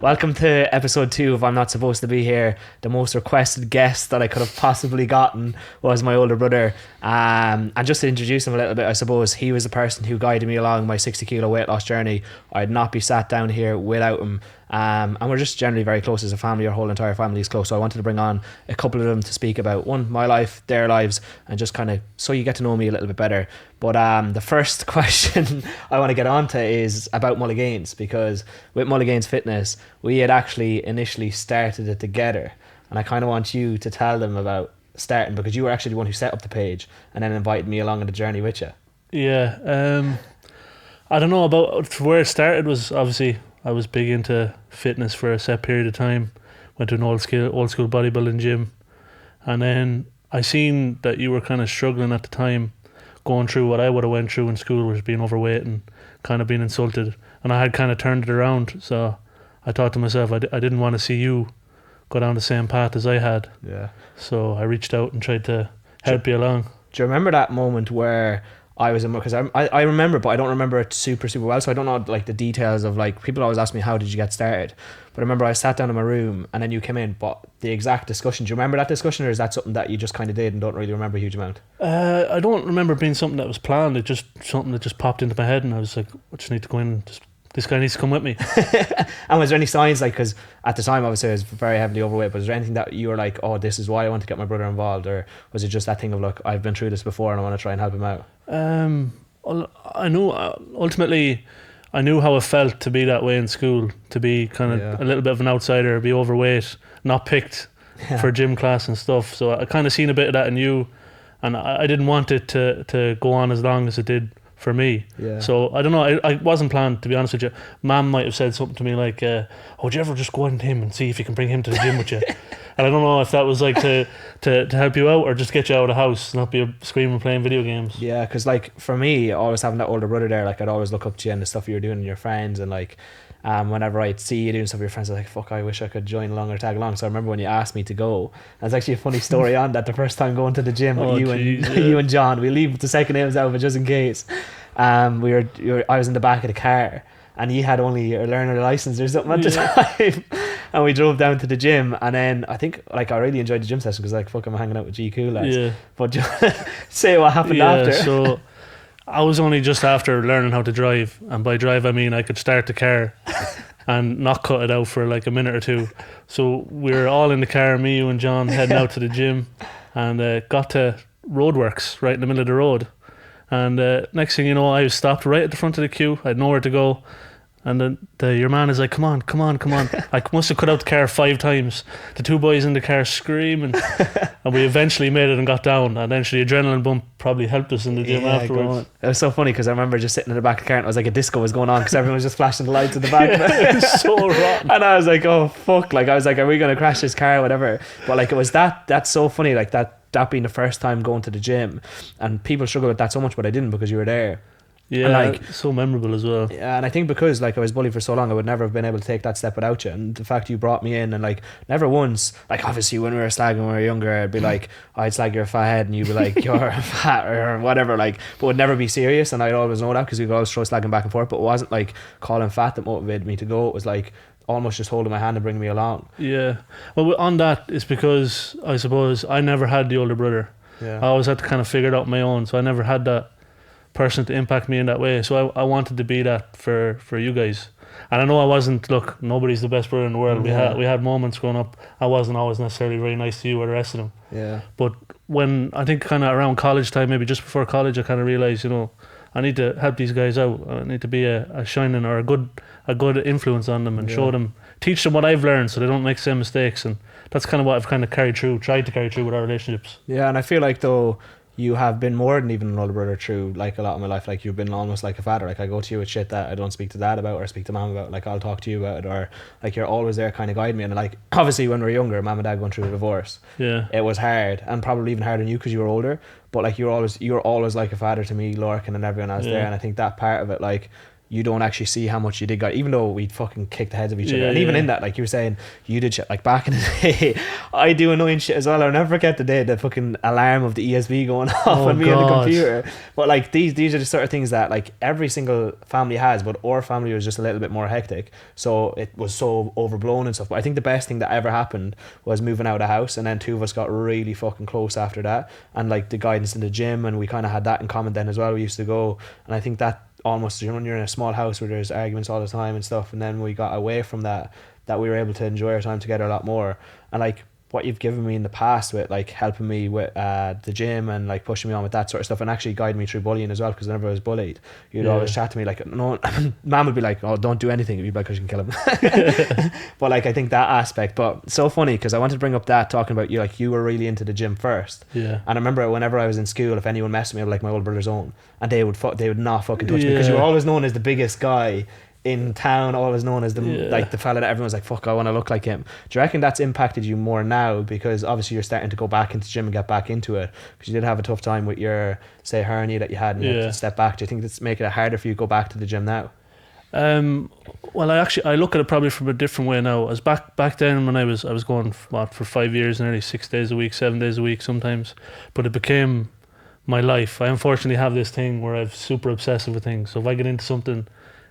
Welcome to episode 2 of I'm Not Supposed to Be Here. The most requested guest that I could have possibly gotten was my older brother. And just to introduce him a little bit, I suppose he was the person who guided me along my 60 kilo weight loss journey. I'd not be sat down here without him. And we're just generally very close as a family. Our whole entire family is close. So I wanted to bring on a couple of them to speak about my life, their lives, and just kind of so you get to know me a little bit better. But the first question I want to get on to is about Mulligainz, because with Mulligainz Fitness, we had actually initially started it together. And I kind of want you to tell them about starting, because you were actually the one who set up the page and then invited me along on the journey with you. Yeah, I don't know about where it started. Was obviously I was big into fitness for a set period of time. Went to an old school bodybuilding gym, and then I seen that you were kind of struggling at the time, going through what I would have went through in school, was being overweight and kind of being insulted, and I had kind of turned it around. So I thought to myself, I didn't want to see you go down the same path as I had. Yeah. So I reached out and tried to help you along. Do you remember that moment where I was in, because I remember, but I don't remember it super well, so I don't know like the details of, like, people always ask me, how did you get started? But I remember I sat down in my room and then you came in, but the exact discussion, do you remember that discussion, or is that something that you just kind of did and don't really remember a huge amount? I don't remember being something that was planned. It just something that just popped into my head, and I was like, I just need to go in, this guy needs to come with me. And was there any signs, like, because at the time obviously I was very heavily overweight, but was there anything that you were like, oh, this is why I want to get my brother involved, or was it just that thing of, look, I've been through this before and I want to try and help him out? I knew ultimately I knew how it felt to be that way in school, to be kind of a little bit of an outsider, be overweight, not picked for gym class and stuff. So I kind of seen a bit of that in you, and I didn't want it to go on as long as it did for me. So I don't know, I wasn't planned, to be honest with you. Mum might have said something to me like, would you ever just go on him and see if you can bring him to the gym with you? And I don't know if that was like to help you out or just get you out of the house, not be screaming playing video games. Yeah, because like for me, always having that older brother there, like I'd always look up to you and the stuff you were doing and your friends, and like whenever I'd see you doing stuff with your friends, I was like, fuck, I wish I could join along or tag along. So I remember when you asked me to go, and it's actually a funny story on that, the first time going to the gym with you and John, we leave the second names out, but just in case, I was in the back of the car and you had only your learner license or something at the time. And we drove down to the gym, and then I think, like, I really enjoyed the gym session because, like, fuck, I'm hanging out with G Cool lads. Yeah. But say what happened after. So I was only just after learning how to drive, and by drive I mean I could start the car and not cut it out for like a minute or two. So we were all in the car, me, you and John, heading out to the gym, and got to roadworks right in the middle of the road. And next thing you know, I was stopped right at the front of the queue. I had nowhere to go. And then your man is like, come on. I must have cut out the car 5 times. The 2 boys in the car screaming. And we eventually made it and got down. And then the adrenaline bump probably helped us in the gym afterwards. It was so funny because I remember just sitting in the back of the car and it was like a disco was going on because everyone was just flashing the lights in the back. It was so rotten. And I was like, oh fuck, like I was like, are we going to crash this car or whatever? But like it was that's so funny, like that being the first time going to the gym, and people struggle with that so much, but I didn't because you were there. Yeah, and like, so memorable as well. Yeah, and I think because like I was bullied for so long, I would never have been able to take that step without you. And the fact you brought me in, and like never once, like obviously when we were slagging when we were younger, I'd be like, I'd slag your fat head, and you'd be like, you're fat or whatever, like, but would never be serious. And I'd always know that because we'd always throw slagging back and forth. But it wasn't like calling fat that motivated me to go. It was like almost just holding my hand and bringing me along. Yeah, well, on that is because I suppose I never had the older brother. I always had to kind of figure it out on my own, so I never had that person to impact me in that way. So I wanted to be that for you guys. And I know I wasn't, look, nobody's the best brother in the world. We had moments growing up. I wasn't always necessarily very nice to you or the rest of them. Yeah. But when I think kind of around college time, maybe just before college, I kind of realised, you know, I need to help these guys out. I need to be a shining or a good influence on them and show them, teach them what I've learned so they don't make the same mistakes. And that's kind of what I've kind of tried to carry through with our relationships. Yeah, and I feel like though you have been more than even an older brother through like a lot of my life. Like you've been almost like a father. Like I go to you with shit that I don't speak to dad about or speak to mom about. Like I'll talk to you about it, or like you're always there kind of guiding me. And like obviously when we were younger, mom and dad going through a divorce, it was hard, and probably even harder than you because you were older. But like you're always like a father to me, Lorcan, and everyone else there. And I think that part of it, like you don't actually see how much you did got, even though we'd fucking kick the heads of each other. Yeah, And even yeah. in that, like you were saying, you did shit. Like back in the day, I do annoying shit as well. I'll never forget the day the fucking alarm of the ESB going off Oh, on me on the God. computer. But like these are the sort of things that like every single family has, but our family was just a little bit more hectic. So it was so overblown and stuff. But I think the best thing that ever happened was moving out of the house, and then two of us got really fucking close after that. And like the guidance in the gym, and we kind of had that in common then as well. We used to go, and I think that almost, you know, when you're in a small house where there's arguments all the time and stuff, and then we got away from that, that we were able to enjoy our time together a lot more. And like what you've given me in the past with like helping me with the gym and like pushing me on with that sort of stuff, and actually guiding me through bullying as well, because whenever I was bullied, you'd Yeah. always chat to me like, no, mom would be like, oh, don't do anything, you'd be like, because you can kill him. But like I think that aspect, but so funny because I wanted to bring up that, talking about you, like you were really into the gym first. Yeah. And I remember whenever I was in school, if anyone messed with me, I would like my older brother's own, and they would not fucking touch me, because you were Yeah. always known as the biggest guy in town, always known as the Yeah. like the fella that everyone's like, fuck, I want to look like him. Do you reckon that's impacted you more now, because obviously you're starting to go back into gym and get back into it, because you did have a tough time with your, say, hernia that you had, and you had Yeah. to step back? Do you think that's making it harder for you to go back to the gym now? Well, I look at it probably from a different way now. As back then when I was going for 5 years, nearly 6 days a week, 7 days a week sometimes, but it became my life. I unfortunately have this thing where I'm super obsessive with things. So if I get into something,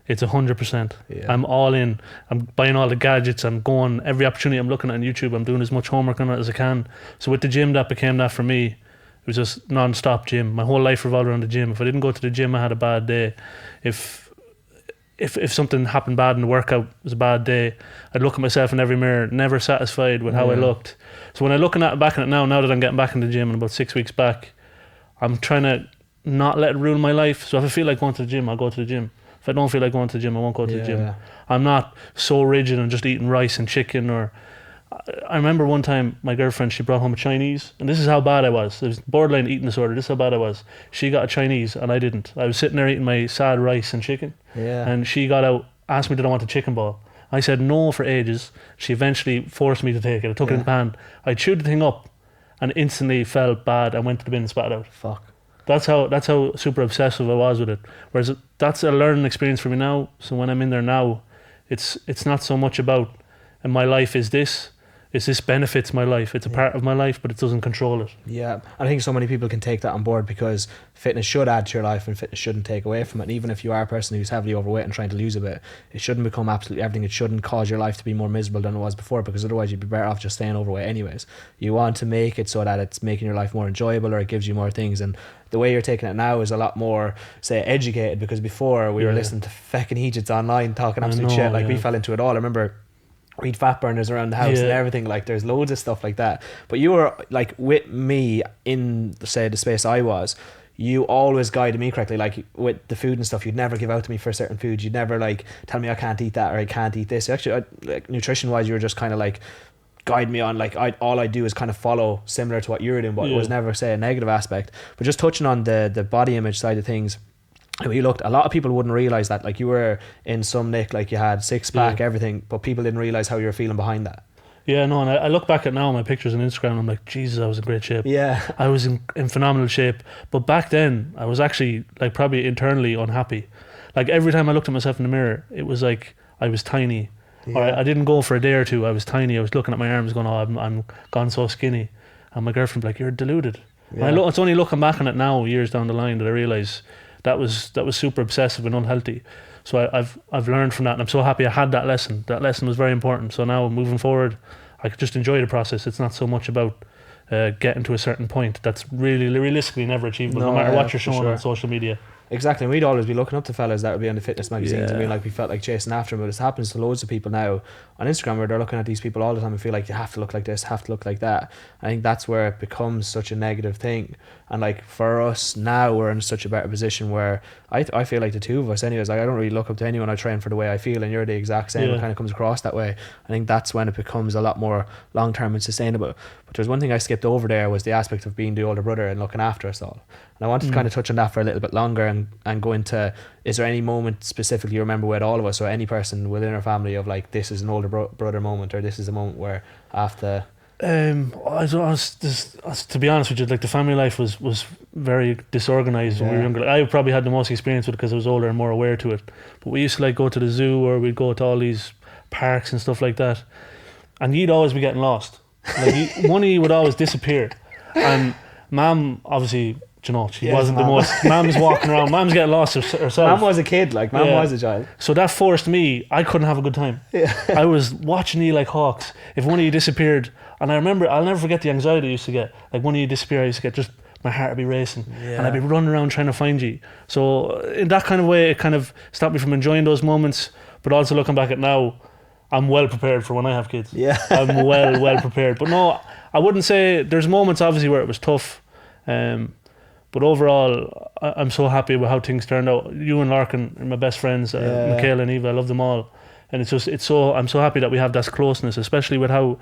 it's 100%. Yeah. I'm all in. I'm buying all the gadgets. I'm going every opportunity. I'm looking at on YouTube. I'm doing as much homework on it as I can. So with the gym, that became that for me. It was just non-stop gym. My whole life revolved around the gym. If I didn't go to the gym, I had a bad day. If something happened bad in the workout, it was a bad day, I'd look at myself in every mirror, never satisfied with how I Yeah. looked. So when I'm looking at back at it now that I'm getting back in the gym in about 6 weeks back, I'm trying to not let it ruin my life. So if I feel like going to the gym, I'll go to the gym. If I don't feel like going to the gym, I won't go to the gym. Yeah. I'm not so rigid and just eating rice and chicken. Or I remember one time my girlfriend, she brought home a Chinese, and this is how bad I was. It was borderline eating disorder. This is how bad I was. She got a Chinese and I didn't. I was sitting there eating my sad rice and chicken, Yeah. and she got out, asked me did I want a chicken ball. I said no for ages. She eventually forced me to take it. I took it in the pan. I chewed the thing up and instantly felt bad and went to the bin and spat it out. Fuck. That's how super obsessive I was with it. Whereas that's a learning experience for me now. So when I'm in there now, it's not so much about, and my life is this. It's this benefits my life. It's a part of my life, but it doesn't control it. Yeah, I think so many people can take that on board, because fitness should add to your life and fitness shouldn't take away from it. And even if you are a person who's heavily overweight and trying to lose a bit, it shouldn't become absolutely everything. It shouldn't cause your life to be more miserable than it was before, because otherwise you'd be better off just staying overweight anyways. You want to make it so that it's making your life more enjoyable, or it gives you more things. And the way you're taking it now is a lot more, say, educated, because before we were Yeah. listening to fucking Egypts online talking I absolute know, shit. Like we yeah. fell into it all. I remember we'd fat burners around the house and Yeah. everything. Like there's loads of stuff like that. But you were like with me in, say, the space I was. You always guided me correctly, like with the food and stuff. You'd never give out to me for certain foods. You'd never like tell me I can't eat that or I can't eat this. Actually, like nutrition wise, you were just kind of like guide me on, like all I do is kind of follow similar to what you were doing, but it was Yeah. never, say, a negative aspect. But just touching on the body image side of things, when you looked, a lot of people wouldn't realize that, like you were in some nick, like you had six pack, Yeah. everything, but people didn't realize how you were feeling behind that. Yeah, no, and I look back at now my pictures on Instagram and I'm like, Jesus, I was in great shape. Yeah. I was in phenomenal shape. But back then, I was actually like probably internally unhappy. Like every time I looked at myself in the mirror, it was like I was tiny. Or I didn't go for a day or two, I was tiny. I was looking at my arms going, oh, I'm gone so skinny. And my girlfriend would be like, you're deluded. Yeah. And it's only looking back on it now, years down the line, that I realise that was super obsessive and unhealthy. So I've learned from that, and I'm so happy I had that lesson. That lesson was very important. So now moving forward, I could just enjoy the process. It's not so much about getting to a certain point that's really realistically never achievable, no matter what you're showing on social media. Exactly, and we'd always be looking up to fellas that would be on the fitness magazines, and Yeah. we felt like chasing after them. But it happens to loads of people now on Instagram, where they're looking at these people all the time and feel like you have to look like this, have to look like that. I think that's where it becomes such a negative thing. And like for us now, we're in such a better position where I feel like the two of us anyways, like I don't really look up to anyone. I train for the way I feel, and you're the exact same. Yeah. It kind of comes across that way. I think that's when it becomes a lot more long term and sustainable. But there's one thing I skipped over there, was the aspect of being the older brother and looking after us all. And I wanted to kind of touch on that for a little bit longer and go into, is there any moment specifically you remember with all of us, or any person within our family, of like, this is an older brother moment, or this is a moment where I have to To be honest with you, like the family life was very disorganized when we were younger. Like, I probably had the most experience with it because I was older and more aware to it. But we used to like go to the zoo, or we'd go to all these parks and stuff like that, and you'd always be getting lost. Like one of you would always disappear, and Mum obviously, you know, she wasn't the most. Mum's walking around. Mum's getting lost herself. Mum was a kid, like Mum was a child. So that forced me. I couldn't have a good time. Yeah. I was watching you like hawks. If one of you disappeared, and I remember, I'll never forget the anxiety I used to get. Like one of you disappear, I used to get just my heart would be racing, and I'd be running around trying to find you. So in that kind of way, it kind of stopped me from enjoying those moments. But also looking back at now, I'm well prepared for when I have kids. Yeah, I'm well prepared. But no, I wouldn't say there's moments obviously where it was tough. But overall, I'm so happy with how things turned out. You and Larkin are my best friends, Michaela and Eva. I love them all, and I'm so happy that we have that closeness, especially with how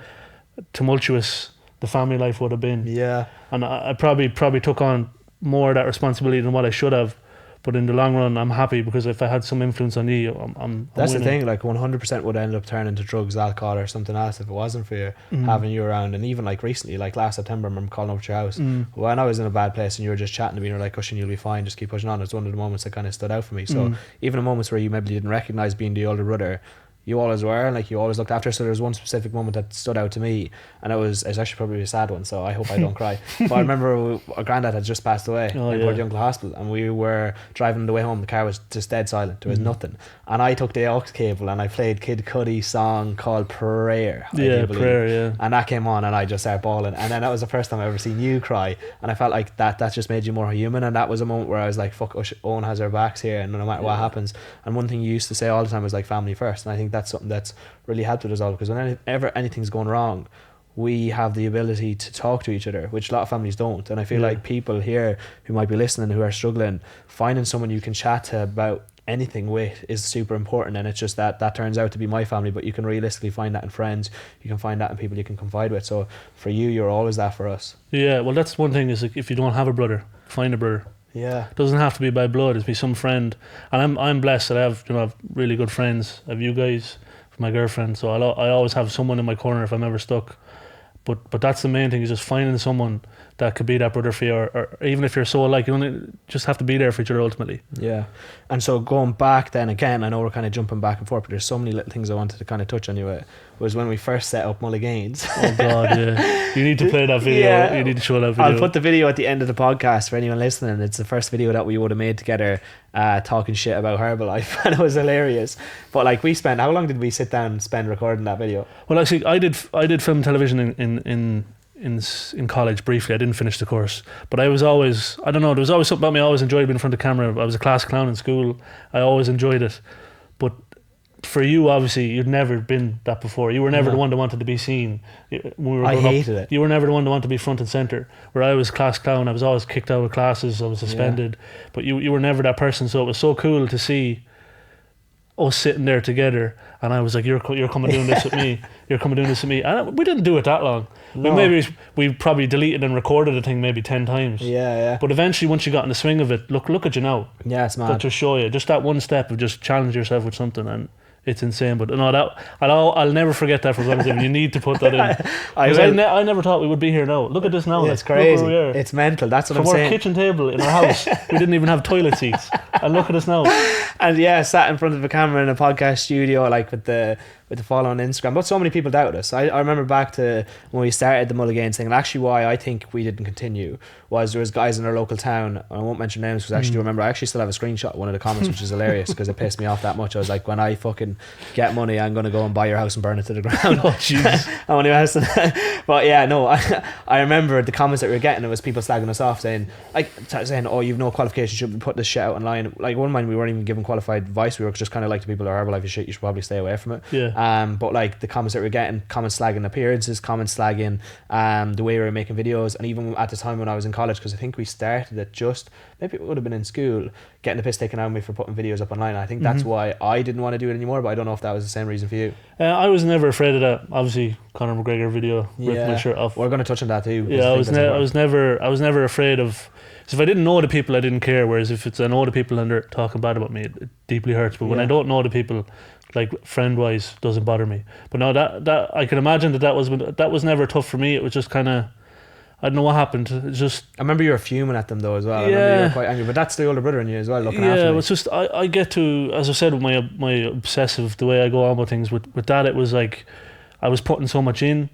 tumultuous the family life would have been. Yeah, and I probably took on more of that responsibility than what I should have. But in the long run, I'm happy because if I had some influence on you, I'm that's winning. The thing. Like 100% would end up turning to drugs, alcohol, or something else if it wasn't for you having you around. And even like recently, like last September, I remember calling up to your house when I was in a bad place, and you were just chatting to me. And you're like, "Cushion, you'll be fine. Just keep pushing on." It's one of the moments that kind of stood out for me. So even in moments where you maybe didn't recognize being the older brother, you always were, and like you always looked after. So there was one specific moment that stood out to me, and it's actually probably a sad one, so I hope I don't cry. But I remember our granddad had just passed away in Port Young Hospital, and we were driving the way home. The car was just dead silent. There was nothing, and I took the aux cable and I played Kid Cudi's song called Prayer. Prayer, and that came on, and I just started bawling. And then that was the first time I ever seen you cry, and I felt like that just made you more human. And that was a moment where I was like, "Fuck, Owen has our backs here, and no matter what happens." And one thing you used to say all the time was like family first, and I think that's something that's really helped with us all, because whenever anything's going wrong, we have the ability to talk to each other, which a lot of families don't. And I feel like people here who might be listening, who are struggling, finding someone you can chat to about anything with is super important. And it's just that turns out to be my family, but you can realistically find that in friends, you can find that in people you can confide with. So for you, you're always that for us. Yeah, well, that's one thing, is like, if you don't have a brother, find a brother. Yeah, it doesn't have to be by blood. It's be some friend, and I'm blessed that I have really good friends. I have you guys, my girlfriend, so I always have someone in my corner if I'm ever stuck. But that's the main thing, is just finding someone that could be that brother for you, or even if you're so alike, you only just have to be there for each other ultimately. Yeah. And so going back then again, I know we're kind of jumping back and forth, but there's so many little things I wanted to kind of touch on you with. Was when we first set up Mulligainz. Oh God, yeah. You need to play that video. Yeah. You need to show that video. I'll put the video at the end of the podcast for anyone listening. It's the first video that we would have made together, talking shit about Herbalife, and it was hilarious. But like, how long did we sit down and spend recording that video? Well, actually, I did film and television in college briefly. I didn't finish the course, but I was always, I don't know, there was always something about me. I always enjoyed being in front of the camera. I was a class clown in school. I always enjoyed it. But for you, obviously, you'd never been that before. You were never the one that wanted to be seen. I hated it. You were never the one that wanted to be front and centre. Where I was class clown, I was always kicked out of classes, I was suspended. But you were never that person. So it was so cool to see us sitting there together, and I was like, you're coming doing this with me. You're coming doing this with me. And we didn't do it that long. No. We probably deleted and recorded the thing maybe 10 times. Yeah. But eventually, once you got in the swing of it, look at you now. Yeah, it's mad. That just show you, just that one step of just challenge yourself with something, and it's insane. But no, that I'll never forget that for as long as you need to put that in. I never thought we would be here now. Look at this now. It's crazy. Look where we are. It's mental. That's what I'm saying. From our kitchen table in our house, we didn't even have toilet seats. And look at us now. And sat in front of a camera in a podcast studio, like with the follow on Instagram. But so many people doubted us. I remember back to when we started the Mulligainz thing, and actually why I think we didn't continue was there was guys in our local town, I won't mention names because I actually do remember, I actually still have a screenshot of one of the comments, which is hilarious because it pissed me off that much. I was like, when I fucking get money, I'm going to go and buy your house and burn it to the ground. Oh Jesus. But I remember the comments that we were getting, it was people slagging us off saying, oh, you've no qualifications, should we put this shit out online? Like, one mind, we weren't even given qualified advice. We were just kind of like, the people that are Herbalife is shit, you should probably stay away from it. But like the comments that we're getting, comments slagging appearances, comments slagging the way we were making videos. And even at the time when I was in college, because I think we started it just, maybe it would have been in school, getting the piss taken out of me for putting videos up online. I think that's why I didn't want to do it anymore, but I don't know if that was the same reason for you. I was never afraid of that. Obviously, Conor McGregor video, ripped my shirt off. We're going to touch on that too. Yeah, I was never afraid of. So if I didn't know the people, I didn't care. Whereas if I know the people and they're talking bad about me, it deeply hurts. But when I don't know the people, like friend wise, doesn't bother me. But no, that I can imagine that was never tough for me. It was just kind of, I don't know what happened. It's just, I remember you were fuming at them though as well. I remember you were quite angry, but that's the older brother in you as well, looking after yeah, me. it's just I get to, as I said, with my obsessive, the way I go on with things. With that, it was like I was putting so much in,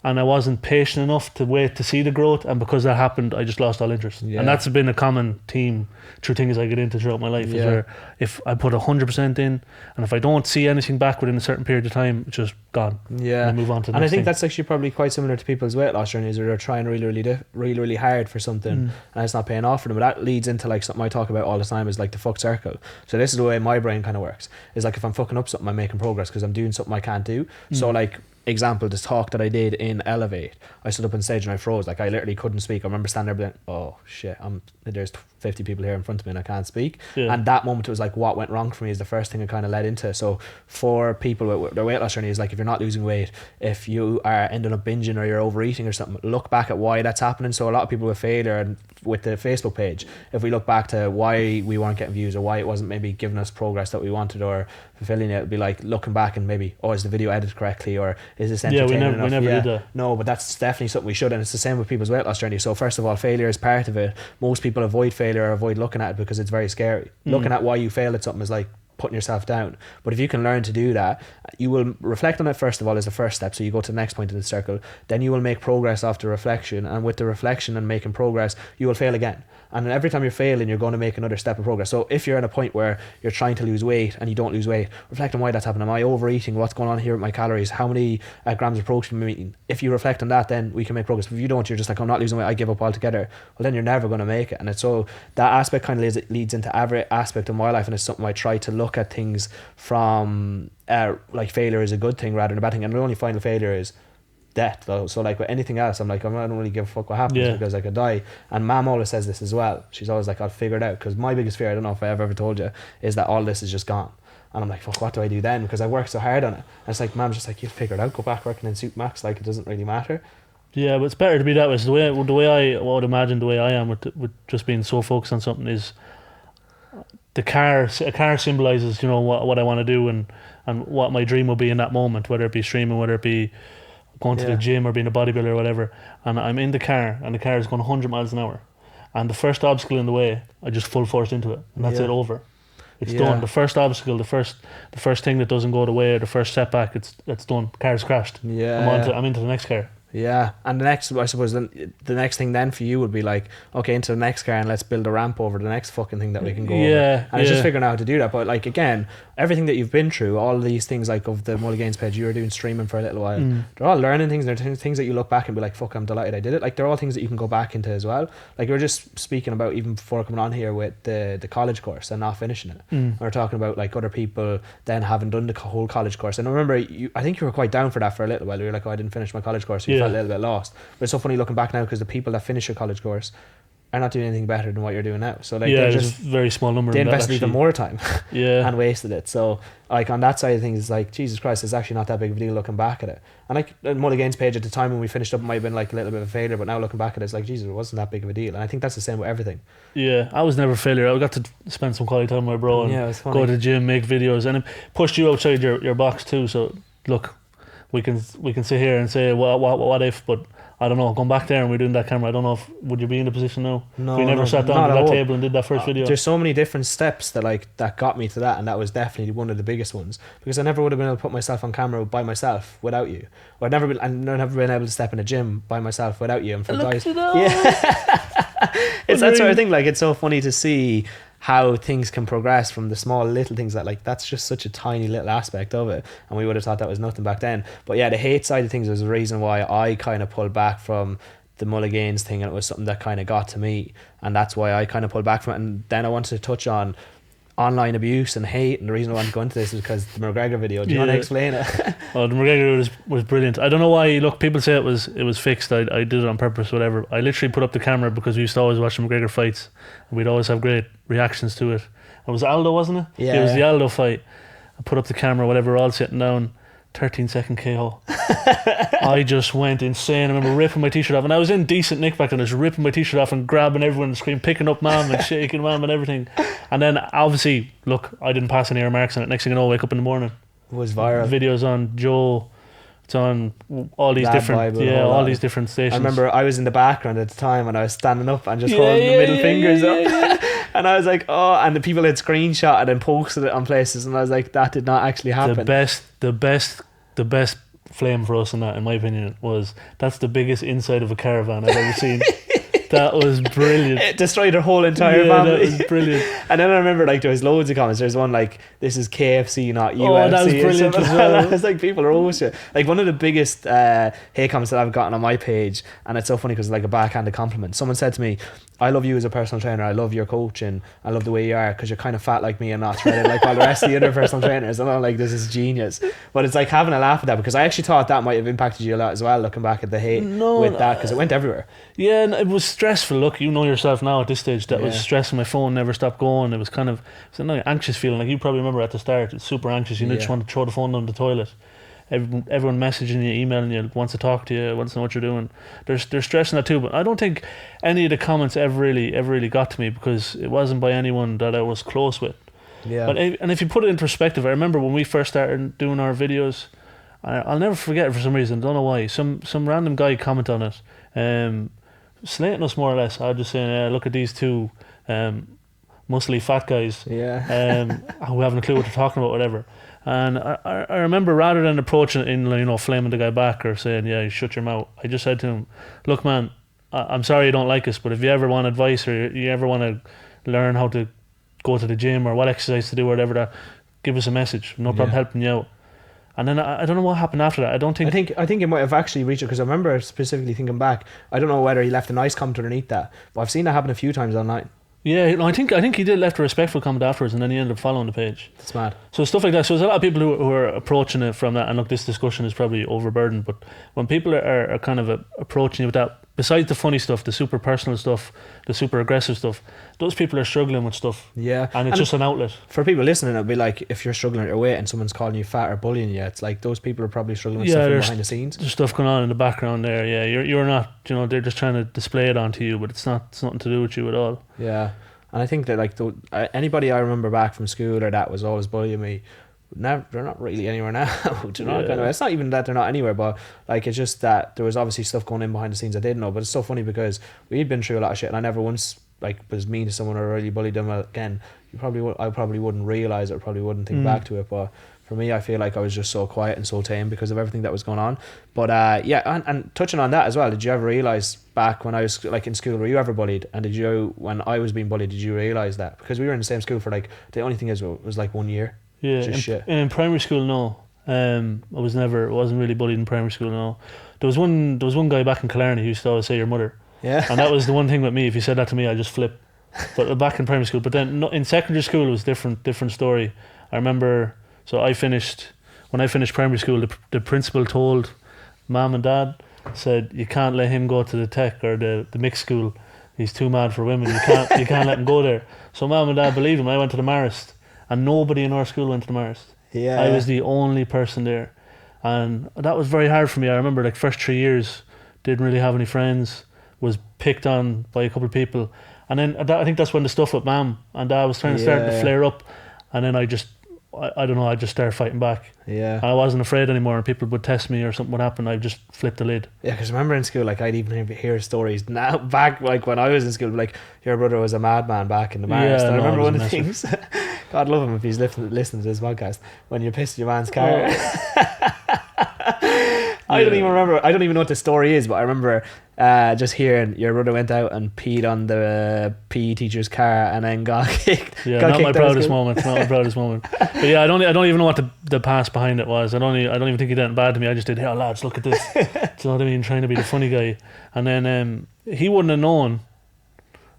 and I wasn't patient enough to wait to see the growth, and because that happened, I just lost all interest. Yeah. And that's been a common theme through things I get into throughout my life. Is where if I put 100% in, and if I don't see anything back within a certain period of time, it's just gone. Yeah, and I move on to the and next I think thing. that's actually probably quite similar to people's weight loss journeys, where they're trying really hard for something, and it's not paying off for them. But that leads into like something I talk about all the time, is like the fuck circle. So this is the way my brain kind of works. Is like if I'm fucking up something, I'm making progress because I'm doing something I can't do. So like, example, this talk that I did in Elevate, I stood up on stage and I froze. Like I literally couldn't speak. I remember standing there being, oh shit, there's 50 people here in front of me and I can't speak. And that moment, it was like, what went wrong for me is the first thing it kind of led into. So for people with their weight loss journey, is like, if you're not losing weight, if you are ending up binging or you're overeating or something, look back at why that's happening. So a lot of people with failure, and with the Facebook page, if we look back to why we weren't getting views or why it wasn't maybe giving us progress that we wanted or fulfilling it, it'd be like looking back and maybe, oh, is the video edited correctly, or is this entertaining enough? We never did that. No, but that's definitely something we should. And it's the same with people's weight loss journey. So first of all, failure is part of it. Most people avoid failure or avoid looking at it because it's very scary. Looking at why you failed at something is like putting yourself down. But if you can learn to do that, you will reflect on it first of all as the first step. So you go to the next point in the circle, then you will make progress after reflection, and with the reflection and making progress, you will fail again. And every time you're failing, you're going to make another step of progress. So if you're at a point where you're trying to lose weight and you don't lose weight, reflect on why that's happening. Am I overeating? What's going on here with my calories? How many grams of protein am I eating? If you reflect on that, then we can make progress. If you don't, you're just like, I'm not losing weight, I give up altogether. Well, then you're never going to make it. And it's so that aspect kind of leads into every aspect of my life, and it's something I try to look at things from like failure is a good thing rather than a bad thing. And the only final failure is death though. So like with anything else, I'm like, I don't really give a fuck what happens because I could die. And Mom always says this as well. She's always like, I'll figure it out, because my biggest fear, I don't know if I ever told you, is that all this is just gone. And I'm like, fuck, what do I do then? Because I worked so hard on it. And it's like, Mom's just like, you'll figure it out, go back working in Supermax, like it doesn't really matter. Yeah, but it's better to be that way. So the way I would imagine, the way I am with just being so focused on something is, a car symbolizes, you know, what I want to do and what my dream will be in that moment, whether it be streaming, whether it be going to the gym or being a bodybuilder or whatever. And I'm in the car, and the car is going 100 miles an hour, and the first obstacle in the way, I just full force into it, and that's it, over. It's done. The first obstacle, the first thing that doesn't go the way, or the first setback, it's done. Car's crashed. I'm into the next car. Yeah, and the next, I suppose, the next thing then for you would be like, okay, into the next car, and let's build a ramp over the next fucking thing that we can go over. And it's just figuring out how to do that. But like, again, everything that you've been through, all of these things, like of the Mulligainz page, you were doing streaming for a little while, they're all learning things. They're things that you look back and be like, fuck, I'm delighted I did it. Like, they're all things that you can go back into as well. Like, we were just speaking about, even before coming on here, with the college course and not finishing it. We were talking about like other people then having done the whole college course. And I remember I think you were quite down for that for a little while. You were like, oh, I didn't finish my college course, so you felt a little bit lost. But it's so funny looking back now, because the people that finish your college course are not doing anything better than what you're doing now. So like, they're just a very small number. They invested even more time and wasted it. So like, on that side of things, it's like, Jesus Christ, it's actually not that big of a deal looking back at it. And like, Mulligainz page at the time when we finished up, it might have been like a little bit of a failure, but now looking back at it, it's like, Jesus, it wasn't that big of a deal. And I think that's the same with everything. Yeah, I was never a failure. I got to spend some quality time with my bro and go to the gym, make videos, and it pushed you outside your box too. So look, we can sit here and say what if, but I don't know, going back there and we're doing that camera, I don't know if would you be in the position now? No, if we never sat down at that table and did that first video. There's so many different steps that got me to that, and that was definitely one of the biggest ones, because I never would have been able to put myself on camera by myself without you. Or I've never been able to step in a gym by myself without you. And for guys, it's that sort of thing. Like, it's so funny to see how things can progress from the small little things that, like, that's just such a tiny little aspect of it, and we would have thought that was nothing back then. But yeah, the hate side of things was the reason why I kind of pulled back from the Mulligainz thing, and it was something that kind of got to me, and that's why I kind of pulled back from it. And then I wanted to touch on online abuse and hate, and the reason I wanted to go into this is because the McGregor video. Do you want to explain it? Oh, the McGregor was brilliant. I don't know why. Look, people say it was fixed. I did it on purpose, whatever. I literally put up the camera because we used to always watch the McGregor fights, and we'd always have great reactions to it. It was Aldo, wasn't it? Yeah, it was the Aldo fight. I put up the camera, whatever, we're all sitting down. 13-second KO. I just went insane. I remember ripping my t-shirt off, and I was in decent nick back then. I was ripping my t-shirt off and grabbing everyone and screaming, picking up Mom and shaking Mom and everything. And then obviously, look, I didn't pass any remarks on it. Next thing you know, I wake up in the morning, was viral. Videos on Joe. It's on all these Lad different, Bible, all these different stations. I remember I was in the background at the time and I was standing up and just holding the middle fingers up. And I was like, oh, and the people had screenshotted and posted it on places, and I was like, that did not actually happen. The best flame for us in that, in my opinion, was that's the biggest inside of a caravan I've ever seen. That was brilliant. It destroyed her whole entire family. That was brilliant. And then I remember like there was loads of comments. There's one like, this is KFC, not UFC. Oh, that was brilliant as well. I was like, people are always shit. Like one of the biggest hate comments that I've gotten on my page, and it's so funny because it's like a backhanded compliment. Someone said to me, I love you as a personal trainer. I love your coaching. I love the way you are because you're kind of fat like me and not shredded like all the rest of the other personal trainers. And I'm like, this is genius. But it's like having a laugh at that, because I actually thought that might have impacted you a lot as well, looking back at the hate that, because it went everywhere. Yeah, and it was stressful. Look, you know yourself now at this stage, that was stressing. My phone never stopped going. It was kind of, it's an anxious feeling. Like you probably remember at the start, it's super anxious. You just want to throw the phone down the toilet. Everyone messaging you, emailing you, wants to talk to you, wants to know what you're doing. They're stressing that too, but I don't think any of the comments ever really got to me, because it wasn't by anyone that I was close with. Yeah. But if you put it in perspective, I remember when we first started doing our videos, I'll never forget it for some reason. Don't know why. Some random guy commented on it, slating us more or less. I was just saying, look at these two muscly fat guys, who haven't a clue what they're talking about, whatever. And I remember, rather than approaching it in, flaming the guy back or saying, yeah, you shut your mouth, I just said to him, look man, I'm sorry you don't like us, but if you ever want advice or you ever want to learn how to go to the gym or what exercise to do or whatever, that, give us a message. No problem helping you out. And then I don't know what happened after that. I think it might have actually reached it, because I remember specifically thinking back, I don't know whether he left a nice comment underneath that, but I've seen that happen a few times online. Yeah, I think he did left a respectful comment afterwards, and then he ended up following the page. That's mad. So stuff like that. So there's a lot of people who are approaching it from that. And look, this discussion is probably overburdened, but when people are kind of approaching you with that, besides the funny stuff, the super personal stuff, the super aggressive stuff, those people are struggling with stuff. Yeah. And it's just an outlet. For people listening, it'll be like, if you're struggling at your weight and someone's calling you fat or bullying you, it's like those people are probably struggling with stuff behind the scenes. There's stuff going on in the background there. Yeah, you're not, they're just trying to display it onto you, but it's nothing to do with you at all. Yeah. And I think that like anybody I remember back from school or that was always bullying me, they're not really anywhere now. It's not even that they're not anywhere, but like it's just that there was obviously stuff going in behind the scenes I didn't know. But it's so funny because we'd been through a lot of shit, and I never once like was mean to someone or really bullied them. Again, I probably wouldn't realize it, or probably wouldn't think back to it. But for me, I feel like I was just so quiet and so tame because of everything that was going on. But and touching on that as well, did you ever realize back when I was like in school, were you ever bullied? And when I was being bullied, did you realize that? Because we were in the same school for like, the only thing is it was like 1 year. Yeah, in primary school, no. I wasn't really bullied in primary school, no. There was one guy back in Killarney who used to always say your mother. Yeah. And that was the one thing with me. If you said that to me, I just flip. But back in primary school, but then in secondary school it was different story. I remember, so when I finished primary school, the principal told mom and dad, said, you can't let him go to the tech or the mixed school. He's too mad for women. You can't let him go there. So mom and dad believed him. I went to the Marist, and nobody in our school went to the Marist. Yeah. I was the only person there, and that was very hard for me. I remember like first 3 years, didn't really have any friends, was picked on by a couple of people, and then I think that's when the stuff with mom and dad was trying to start to flare up, and then I don't know, I just started fighting back. Yeah. And I wasn't afraid anymore, and people would test me or something would happen, I just flipped the lid. Yeah, because remember in school, like I'd even hear stories now, back like when I was in school, like your brother was a madman back in the Marist. And I remember one of the things, God love him if he's listening to this podcast, when you pissed your man's car. I don't even remember. I don't even know what the story is, but I remember just hearing your brother went out and peed on the PE teacher's car and then got kicked. Yeah, not my proudest moment. Not my proudest moment. But yeah, I don't even know what the past behind it was. I don't even think he did anything bad to me. I just did, hey lads, look at this. Do you know what I mean? Trying to be the funny guy, and then he wouldn't have known,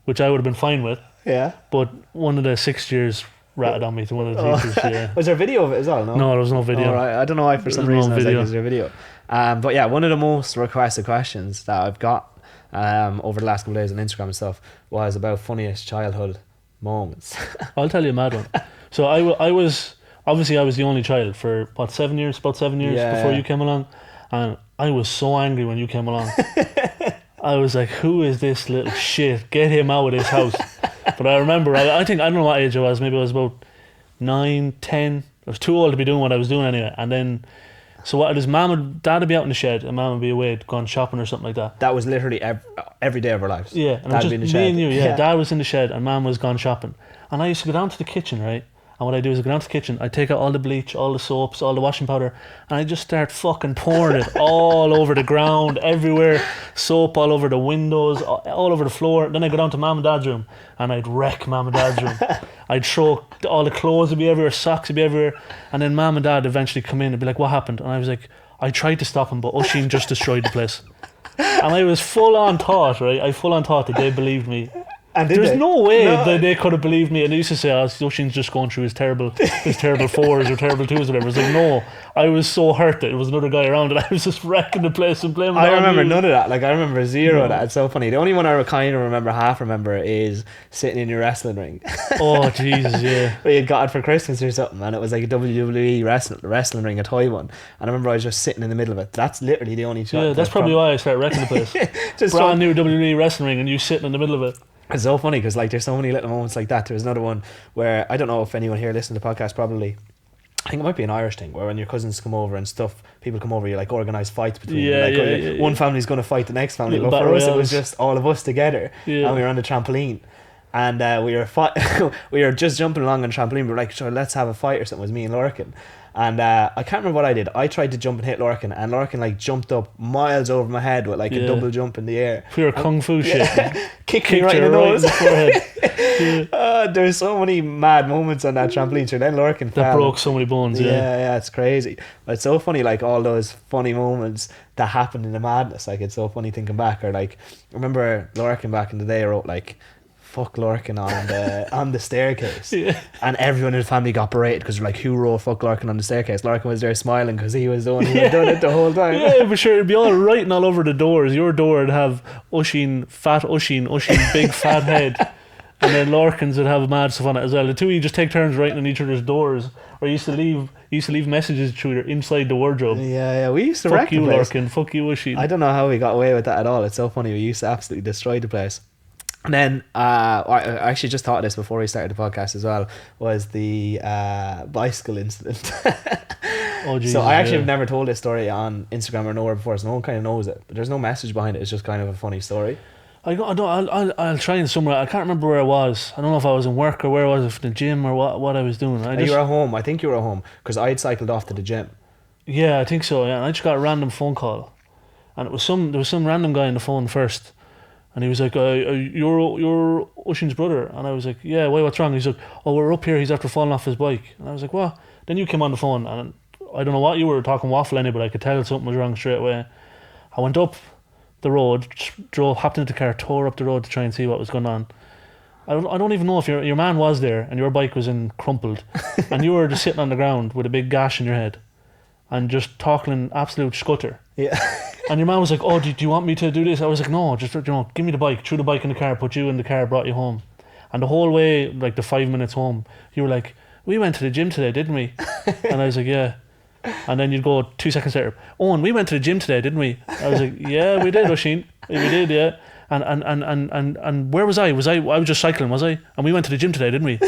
which I would have been fine with. Yeah. But one of the 6th years ratted on me to one of the teachers. Yeah. Was there a video of it as well? No, there was no video. Right. I don't know why for some reason I was like, is there a video? But yeah, one of the most requested questions that I've got over the last couple of days on Instagram and stuff was about funniest childhood moments. I'll tell you a mad one. So I was the only child for about 7 years before you came along, and I was so angry when you came along. I was like, who is this little shit? Get him out of this house. But I remember, I don't know what age I was, maybe I was about 9, 10, I was too old to be doing what I was doing anyway. And then, so what it is, Mum and Dad would be out in the shed, and Mum would be away, gone shopping or something like that. That was literally every day of our lives. Yeah, and Dad it was would be in the just shed. me and you. Yeah, Dad was in the shed, and Mum was gone shopping. And I used to go down to the kitchen, right? And what I do is I go down to the kitchen, I take out all the bleach, all the soaps, all the washing powder, and I just start fucking pouring it all over the ground, everywhere, soap all over the windows, all over the floor. Then I go down to Mum and Dad's room, and I'd wreck Mum and Dad's room. I'd throw, all the clothes would be everywhere, socks would be everywhere, and then Mum and Dad eventually come in and be like, what happened? And I was like, I tried to stop him, but Oisín just destroyed the place. And I was full on thought, right? I full on thought that they believed me. And there's no way that they could have believed me. And they used to say, oh, Oisín's just going through his terrible fours or terrible twos or whatever. It's like, no, I was so hurt that there was another guy around and I was just wrecking the place and blaming I remember you. none of that. Like, I remember zero of that. It's so funny. The only one I kind of remember, half remember, is sitting in your wrestling ring. Oh, Jesus, yeah. Where you got it for Christmas or something, and it was like a WWE wrestling ring, a toy one. And I remember I was just sitting in the middle of it. That's literally the only shot. Yeah, that's probably why I started wrecking the place. Just brand new WWE wrestling ring and you sitting in the middle of it. It's so funny because like there's so many little moments like that. There was another one where I don't know if anyone here listening to the podcast, probably I think it might be an Irish thing, where when your cousins come over and stuff, people come over, you like organise fights between them. Like, one family's going to fight the next family, but for us it was just all of us together, and we were on the trampoline, and we were just jumping along on the trampoline. We were like, sure, let's have a fight or something. It was me and Lorcan. And I can't remember what I did. I tried to jump and hit Lorcan, and Lorcan like jumped up miles over my head with like a double jump in the air. Pure kung fu shit. Kicked me right in the nose. In the forehead. There's so many mad moments on that trampoline. So then Lorcan that broke so many bones. Yeah, it's crazy. But it's so funny, like all those funny moments that happened in the madness. Like it's so funny thinking back. Or like, I remember Lorcan back in the day wrote like, fuck Lorcan on the staircase, and everyone in the family got berated because they're like, who wrote fuck Lorcan on the staircase? Lorcan was there smiling because he was the one who had done it the whole time. Yeah, but sure, it'd be all writing all over the doors. Your door would have Oisín, big fat head, and then Lorcan's would have mad stuff on it as well. The two of you just take turns writing on each other's doors, or you used to leave messages through inside the wardrobe. Yeah, we used to fuck wreck you the place. Lorcan, fuck you Oisín. I don't know how we got away with that at all. It's so funny. We used to absolutely destroy the place. And then I actually just thought of this before we started the podcast as well, was the bicycle incident. Oh, Jesus, so I actually have never told this story on Instagram or nowhere before, so no one kind of knows it, but there's no message behind it. It's just kind of a funny story. I'll try and summarize. I can't remember where I was. I don't know if I was in work or where I was, if in the gym or what I was doing. You were at home. I think you were at home because I had cycled off to the gym. Yeah, I think so. Yeah, and I just got a random phone call, and there was some random guy on the phone first. And he was like, you're Oisín's brother. And I was like, yeah, why, what's wrong? He's like, oh, we're up here, he's after falling off his bike. And I was like, what? Then you came on the phone, and I don't know what you were talking waffle any, but I could tell something was wrong straight away. I went up the road, hopped into the car, tore up the road to try and see what was going on. I don't even know if your man was there and your bike was in crumpled and you were just sitting on the ground with a big gash in your head and just talking absolute scutter. Yeah. And your man was like, oh, do you want me to do this? I was like, no, just give me the bike. Threw the bike in the car, put you in the car, brought you home. And the whole way, like the 5 minutes home, you were like, we went to the gym today, didn't we? And I was like, yeah. And then you'd go 2 seconds later, Owen, we went to the gym today, didn't we? I was like, yeah, we did, Oisín. We did, yeah. And where was I? I was just cycling, was I? And we went to the gym today, didn't we?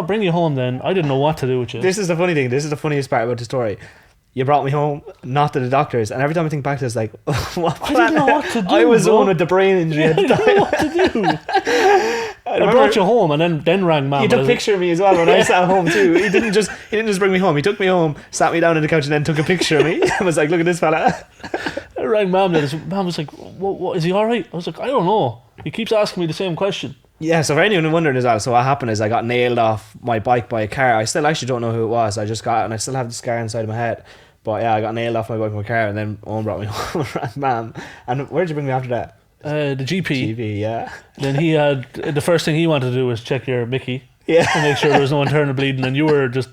Bring you home then. I didn't know what to do with you. This is the funny thing. This is the funniest part about the story. You brought me home, not to the doctors, and every time I think back to it, it's like, what plan? I didn't know what to do. I was the one with the brain injury at the time. I didn't know what to do. I brought you home and then rang Mum. He took a picture of me as well when I sat at home too. He didn't just bring me home. He took me home, sat me down on the couch, and then took a picture of me. I was like, look at this fella. I rang Mum. Mum was like, what is he all right? I was like, I don't know. He keeps asking me the same question. Yeah, so for anyone wondering as well, so what happened is I got nailed off my bike by a car. I still actually don't know who it was. I just got it, and I still have the scar inside of my head. But yeah, I got nailed off my bike by a car, and then Owen brought me home and Mum. And where'd you bring me after that? The GP. GP, yeah. Then he had, the first thing he wanted to do was check your Mickey. Yeah. To make sure there was no internal bleeding, and you were just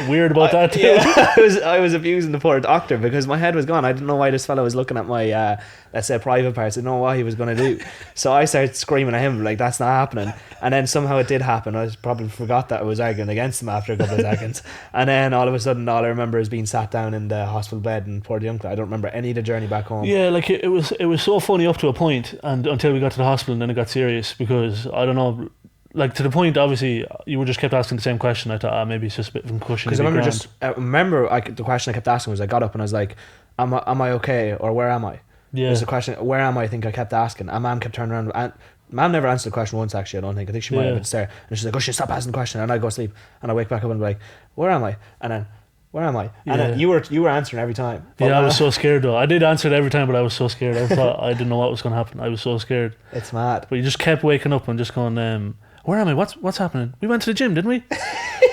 weird about that too. Yeah, I was abusing the poor doctor because my head was gone. I didn't know why this fellow was looking at my let's say private parts. I didn't know what he was going to do. So I started screaming at him like, that's not happening. And then somehow it did happen. I probably forgot that I was arguing against him after a couple of seconds. And then all of a sudden all I remember is being sat down in the hospital bed in Port Youngcliffe. I don't remember any of the journey back home. Yeah, like it was so funny up to a point, and until we got to the hospital, and then it got serious because I don't know, like to the point, obviously, you were just kept asking the same question. I thought, maybe it's just a bit of a concussion. Because I remember the question I kept asking was, I got up and I was like, am I okay, or where am I? Yeah. There's a question, where am I think I kept asking, and Mum kept turning around, and Mum never answered the question once, actually. I think she might have been there, and she's like, oh shit, stop asking the question, and I go to sleep, and I wake back up and be like, where am I? And then, where am I? And then you were answering every time. But I was so scared though. I did answer it every time, but I was so scared. I thought I didn't know what was going to happen. I was so scared. It's mad. But you just kept waking up and just going, where am I? What's happening? We went to the gym, didn't we?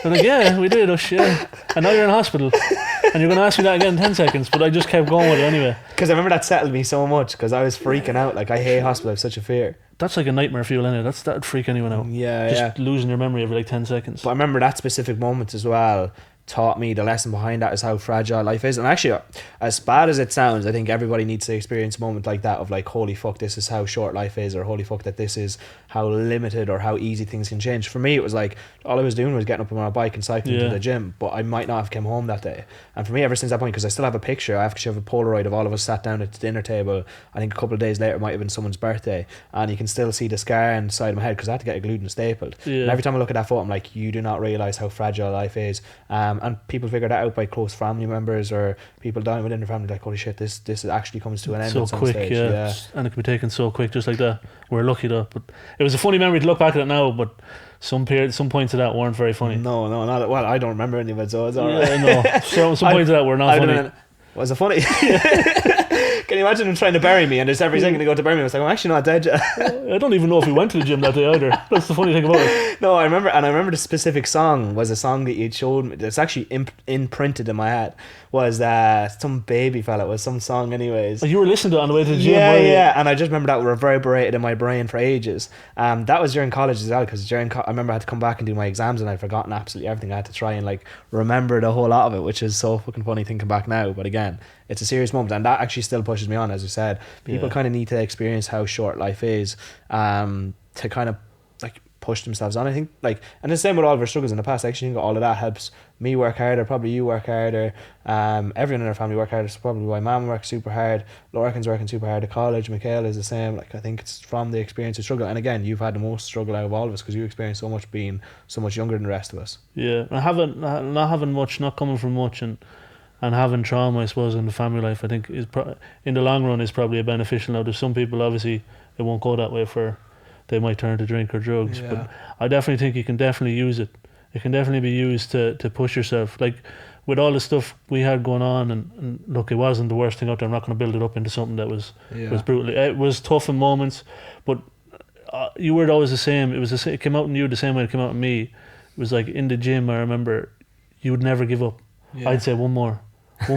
I'm like, yeah, we did. Oh shit! And now you're in hospital, and you're going to ask me that again in 10 seconds. But I just kept going with it anyway. Because I remember that settled me so much. Because I was freaking out. Like, I hate hospital. I have such a fear. That's like a nightmare fuel, innit? That'd freak anyone out. Just losing your memory every like 10 seconds. But I remember that specific moment as well taught me the lesson behind that is how fragile life is. And actually, as bad as it sounds, I think everybody needs to experience a moment like that of like, holy fuck, this is how short life is, or holy fuck, that this is how limited or how easy things can change. For me, it was like all I was doing was getting up on my bike and cycling to the gym, but I might not have come home that day. And for me, ever since that point, because I still have a picture, I actually have a Polaroid of all of us sat down at the dinner table. I think a couple of days later it might have been someone's birthday, and you can still see the scar on the side of my head because I had to get it glued and stapled. And every time I look at that photo, I'm like, you do not realise how fragile life is. And people figure that out by close family members or people dying within the family, like, holy shit, this actually comes to an end so at some quick. stage. And it can be taken so quick, just like that. We're lucky though, but it was a funny memory to look back at it now, but some points of that weren't very funny. No, not well. I don't remember any of it, so it's alright. No, some points of that were not funny. Was it funny? Can you imagine him trying to bury me, and just every second to go to bury me, I was like, I'm actually not dead yet. I don't even know if we went to the gym that day either. That's the funny thing about it. No, I remember the specific song was a song that you'd showed me. That's actually imprinted in my head. Was some baby fella. It was some song, anyways. Oh, you were listening to it on the way to the gym. Yeah. And I just remember that reverberated in my brain for ages. That was during college as well, because I remember I had to come back and do my exams, and I'd forgotten absolutely everything. I had to try and like remember the whole lot of it, which is so fucking funny thinking back now. But again, it's a serious moment, and that actually still pushes me on. As I said, people kind of need to experience how short life is, to kind of like push themselves on. I think like, and the same with all of our struggles in the past. I actually think all of that helps me work harder. Probably you work harder. Everyone in our family work harder. So probably my mum works super hard. Lorcan's working super hard at college. Michaela is the same. Like, I think it's from the experience of struggle. And again, you've had the most struggle out of all of us because you experienced so much being so much younger than the rest of us. Yeah, not having much, not coming from much, and having trauma, I suppose, in the family life, I think is in the long run is probably a beneficial. Now, there's some people, obviously, it won't go that way they might turn to drink or drugs, but I definitely think you can definitely use it. It can definitely be used to push yourself. Like, with all the stuff we had going on, and look, it wasn't the worst thing out there. I'm not going to build it up into something that was brutal. It was tough in moments, but you were always the same. It came out in you the same way it came out in me. It was like in the gym, I remember, you would never give up. I'd say one more, 2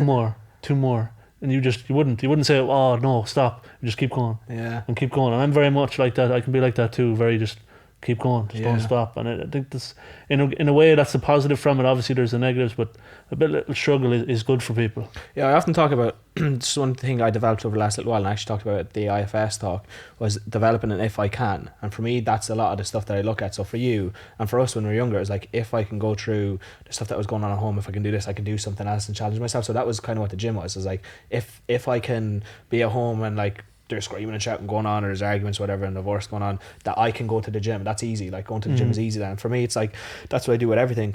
more, and you wouldn't say, oh no, stop. You just keep going and keep going. And I'm very much like that. I can be like that too, very just keep going, just don't stop. And I think this, in a way, that's the positive from it. Obviously there's the negatives, but a bit little struggle is good for people. I often talk about just one thing I developed over the last little while, and I actually talked about it at the IFS talk, was developing an if I can. And for me, that's a lot of the stuff that I look at. So for you and for us when we were younger, it's like, if I can go through the stuff that was going on at home, if I can do this, I can do something else and challenge myself. So that was kind of what the gym was. It was like, if I can be at home and like there's screaming and shouting going on, or there's arguments, whatever, and divorce going on, that I can go to the gym. That's easy. Like, going to the gym is easy. And for me, it's like, that's what I do with everything.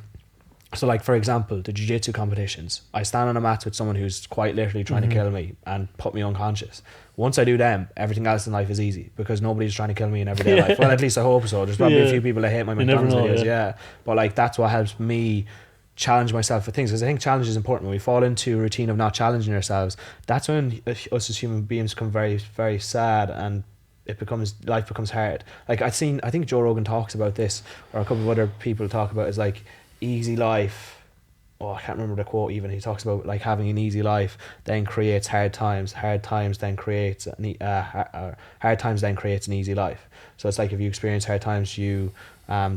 So like, for example, the jiu-jitsu competitions, I stand on a mat with someone who's quite literally trying to kill me and put me unconscious. Once I do them, everything else in life is easy, because nobody's trying to kill me in everyday life. Well, at least I hope so. There's probably a few people that hate my McDonald's videos, but like, that's what helps me challenge myself for things, because I think challenge is important. When we fall into a routine of not challenging ourselves, that's when us as human beings become very, very sad, and life becomes hard. Like, I think Joe Rogan talks about this, or a couple of other people talk about it, is like, easy life. Oh, I can't remember the quote even. He talks about like having an easy life then creates hard times. Hard times then creates an easy life. So it's like, if you experience hard times, you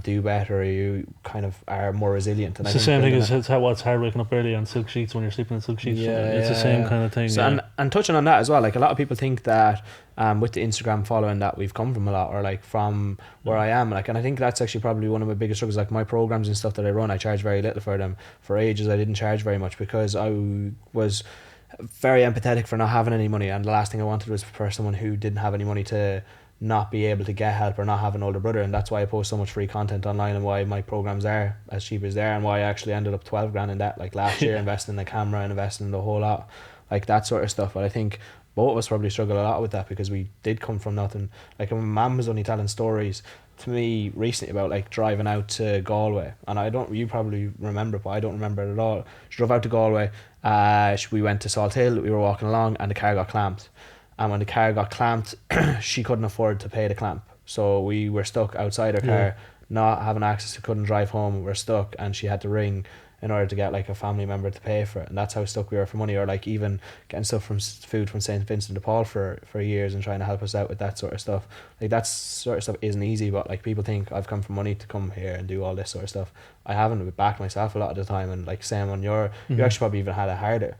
do better, or you kind of are more resilient. And it's the same thing as it's hard waking up early on silk sheets when you're sleeping in silk sheets. It's the same kind of thing. So, and touching on that as well, like, a lot of people think that with the Instagram following that we've come from a lot, or like from where I am, like, and I think that's actually probably one of my biggest struggles. Like, my programs and stuff that I run, I charge very little for them. For ages I didn't charge very much, because I was very empathetic for not having any money, and the last thing I wanted was for someone who didn't have any money to not be able to get help or not have an older brother. And that's why I post so much free content online, and why my programs are as cheap as they are, and why I actually ended up 12 grand in debt like last year, investing in the camera and investing in the whole lot, like that sort of stuff. But I think both of us probably struggle a lot with that, because we did come from nothing. Like, my mum was only telling stories to me recently about like driving out to Galway, and you probably remember it, but I don't remember it at all. She drove out to Galway, we went to Salt Hill, we were walking along, and the car got clamped. And when the car got clamped, she couldn't afford to pay the clamp. So we were stuck outside her car, not having access, couldn't drive home, we were stuck, and she had to ring in order to get like a family member to pay for it. And that's how stuck we were for money. Or like even getting stuff from food from St. Vincent de Paul for years, and trying to help us out with that sort of stuff. Like, that sort of stuff isn't easy, but like, people think I've come from money to come here and do all this sort of stuff. I haven't. Backed myself a lot of the time, and like, same on you actually probably even had it harder.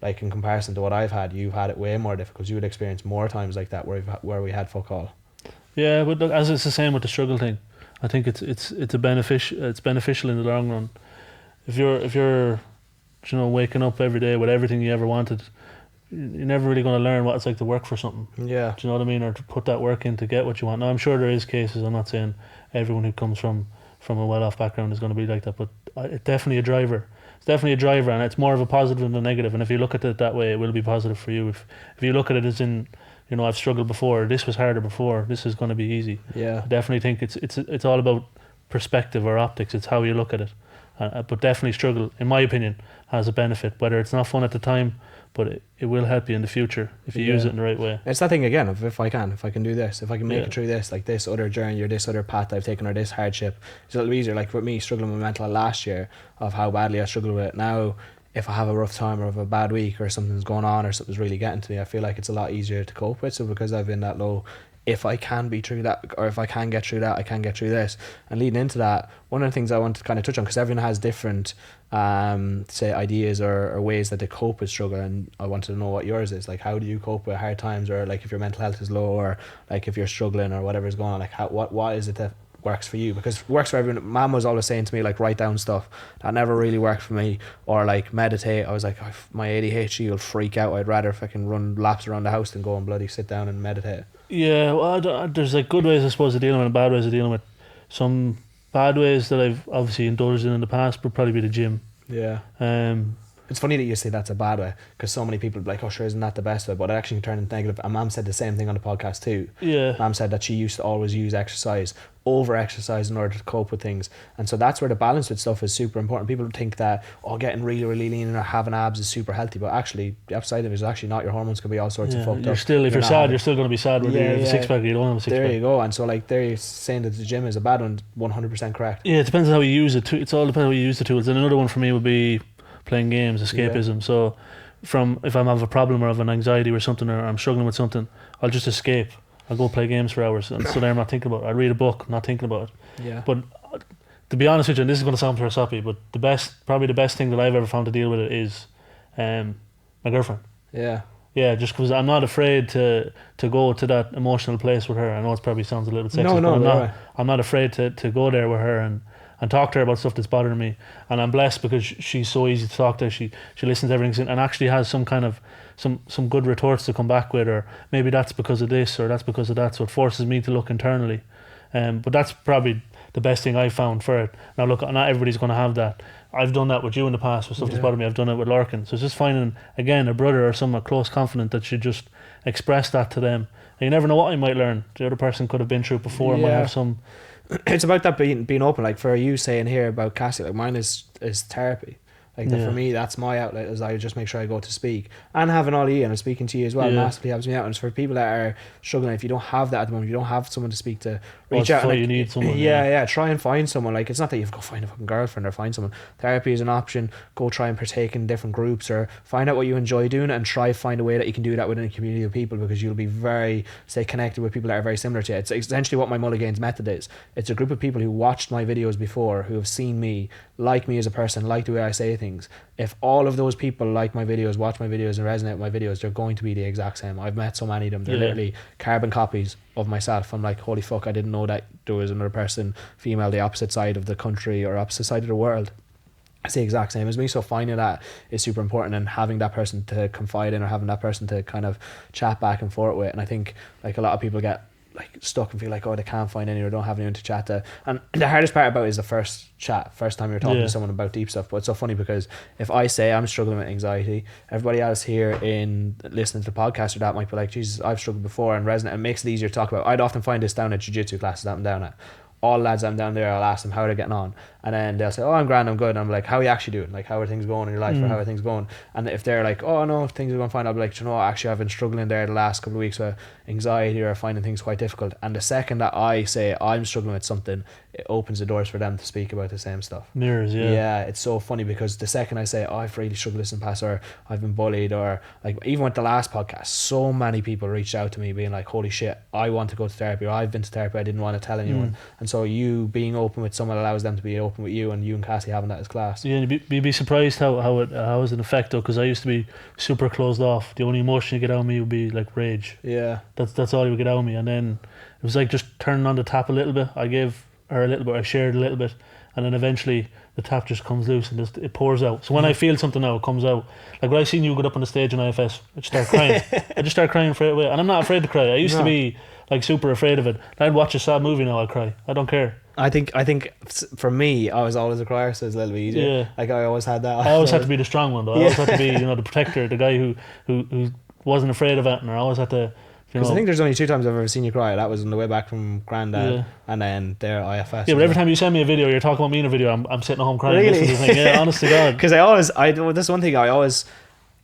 Like, in comparison to what I've had, you've had it way more difficult. You would experience more times like that where we had fuck all. Yeah, but look, as it's the same with the struggle thing, I think it's beneficial in the long run. If you're waking up every day with everything you ever wanted, you're never really going to learn what it's like to work for something. Yeah. Do you know what I mean? Or to put that work in to get what you want. Now, I'm sure there is cases. I'm not saying everyone who comes from a well-off background is going to be like that, but it's definitely a driver. It's definitely a driver, and it's more of a positive than a negative. And if you look at it that way, it will be positive for you. If you look at it as in, I've struggled before, this was harder before, this is going to be easy. Yeah. I definitely think it's all about perspective or optics. It's how you look at it. But definitely struggle, in my opinion, has a benefit. Whether it's not fun at the time, but it will help you in the future if you use it in the right way. It's that thing again of if I can do this, if I can make it through this, like this other journey or this other path I've taken, or this hardship, it's a little easier. Like with me struggling with mental health last year, of how badly I struggled with it. Now, if I have a rough time or have a bad week or something's going on or something's really getting to me, I feel like it's a lot easier to cope with. So because I've been that low, if I can be through that, or if I can get through that, I can get through this. And leading into that, one of the things I want to kind of touch on, because everyone has different say ideas or ways that they cope with struggle, and I wanted to know what yours is. Like, how do you cope with hard times, or like if your mental health is low, or like if you're struggling or whatever's going on, like what is it that works for you? Because it works for everyone. Mom was always saying to me, like, write down stuff. That never really worked for me. Or like meditate. I was like, my ADHD will freak out. I'd rather fucking run laps around the house than go and bloody sit down and meditate. Yeah, well, there's like good ways, I suppose, of dealing with, and bad ways of dealing with. Some bad ways that I've obviously indulged in the past would probably be the gym. Yeah. It's funny that you say that's a bad way, because so many people are like, oh sure, isn't that the best way? But it actually turned into negative. And Mom said the same thing on the podcast too. Yeah. Mom said that she used to always use over exercise in order to cope with things. And so that's where the balance with stuff is super important. People think that, getting really, really lean or having abs is super healthy, but actually the upside of it is actually not. Your hormones can be all sorts of fucked up. If you're sad, you're still going to be sad whether you have a six-pack or you don't have a six-pack. There you go. And so like they're saying that the gym is a bad one, 100% correct. Yeah, it depends on how you use it. It's all depends on how you use the tools. And another one for me would be playing games, escapism. So if I have a problem or have an anxiety or something, or I'm struggling with something, I'll just escape. I'll go play games for hours, and so there I'm not thinking about it. I read a book, not thinking about it. Yeah. But to be honest with you, and this is going to sound philosophically, but probably the best thing that I've ever found to deal with it is my girlfriend. Yeah. Yeah, just because I'm not afraid to go to that emotional place with her. I know it probably sounds a little bit sexist, but I'm not afraid to go there with her and talk to her about stuff that's bothering me. And I'm blessed because she's so easy to talk to. She listens to everything and actually has some kind of some good retorts to come back with, or maybe that's because of this or that's because of that. So it forces me to look internally. But that's probably the best thing I've found for it. Now look, not everybody's going to have that. I've done that with you in the past with stuff that's bothered me. I've done it with Lorcan. So it's just finding, again, a brother or someone close, confident that should just express that to them. And you never know what I might learn. The other person could have been through it before. Might have some. It's about that being open. Like for you saying here about Cassie, like mine is therapy. Like for me, that's my outlet. Is I just make sure I go to speak, and having all you and I'm speaking to you as well massively helps me out. And it's for people that are struggling. If you don't have that at the moment, you don't have someone to speak to, reach out. And you need someone. Yeah. Try and find someone. Like it's not that you have to go find a fucking girlfriend or find someone. Therapy is an option. Go try and partake in different groups or find out what you enjoy doing and try find a way that you can do that within a community of people, because you'll be very connected with people that are very similar to you. It's essentially what my Mulligainz method is. It's a group of people who watched my videos before, who have seen me, like me as a person, like the way I say things. If all of those people like my videos, watch my videos and resonate with my videos, they're going to be the exact same. I've met so many of them. They're literally carbon copies of myself. I'm like, holy fuck, I didn't know that there was another person, female, the opposite side of the country or opposite side of the world. It's the exact same as me. So finding that is super important, and having that person to confide in or having that person to kind of chat back and forth with. And I think like a lot of people get like stuck and feel like, oh, they can't find anyone, or don't have anyone to chat to. And the hardest part about it is the first time you're talking to someone about deep stuff. But it's so funny because if I say I'm struggling with anxiety, everybody else here in listening to the podcast or that might be like, Jesus, I've struggled before, and resonate. It makes it easier to talk about. I'd often find this down at jiu-jitsu classes that I'm down at. All lads I'm down there, I'll ask them how they're getting on, and then they'll say, oh, I'm grand, I'm good. And I'm like, how are you actually doing? Like, how are things going in your life, or how are things going? And if they're like, oh no, things are going fine, I'll be like, you know, actually I've been struggling there the last couple of weeks with anxiety or finding things quite difficult. And the second that I say I'm struggling with something, it opens the doors for them to speak about the same stuff. Mirrors, yeah. It's so funny because the second I say, oh, I've really struggled this in the past, or I've been bullied, or like even with the last podcast, so many people reached out to me being like, holy shit, I want to go to therapy, or I've been to therapy, I didn't want to tell anyone. And so you being open with someone allows them to be open with you, and you and Cassie having that as class. Yeah, and you'd be surprised how it has an effect though, because I used to be super closed off. The only emotion you get out of me would be like rage. Yeah. That's all you would get out of me. And then it was like just turning on the tap a little bit. I gave her a little bit, I shared a little bit, and then eventually the tap just comes loose and just it pours out. So when I feel something now, it comes out. Like when I seen you get up on the stage in IFS, I just start crying. I just start crying straight away. And I'm not afraid to cry. I used to be like super afraid of it. I'd watch a sad movie now, I'd cry. I don't care. I think for me, I was always a crier, so it's a little bit easier. Yeah. Like I always had that. I always had to be the strong one though. I always had to be, the protector, the guy who wasn't afraid of it, and I always had to. Because I think there's only 2 times I've ever seen you cry. That was on the way back from Grandad, and then there IFS. Yeah, but every time you send me a video, you're talking about me in a video, I'm sitting at home crying. Really? This is the thing. Yeah, honest to God. Because this one thing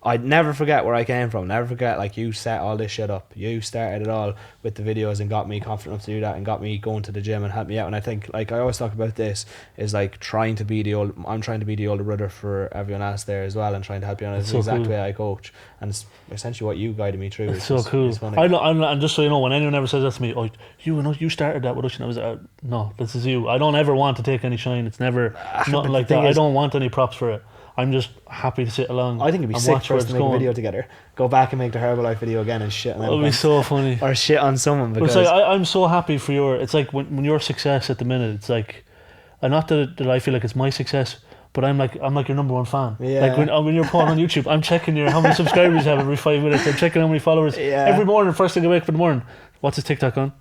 I'd never forget where I came from. Never forget, like, you set all this shit up. You started it all with the videos and got me confident enough to do that, and got me going to the gym and helped me out. And I think, like, I always talk about this is like I'm trying to be the older brother for everyone else there as well, and trying to help you on. It's the exact way I coach, and it's essentially what you guided me through. It's so cool. And just so you know, when anyone ever says that to me, oh, you started that with us, and I was like, no, this is you. I don't ever want to take any shine. It's never nothing like that. I don't want any props for it. I'm just happy to sit along. I think it'd be sick for us to make a video together. Go back and make the Herbalife video again and shit. It'll be so funny. Or shit on someone. Because it's like, I'm so happy for it's like when your success at the minute, it's like, not that I feel like it's my success, but I'm like your number one fan. Yeah. Like when you're putting on YouTube, I'm checking how many subscribers you have every 5 minutes. I'm checking how many followers. Yeah. Every morning, first thing I wake up in the morning, what's his TikTok on?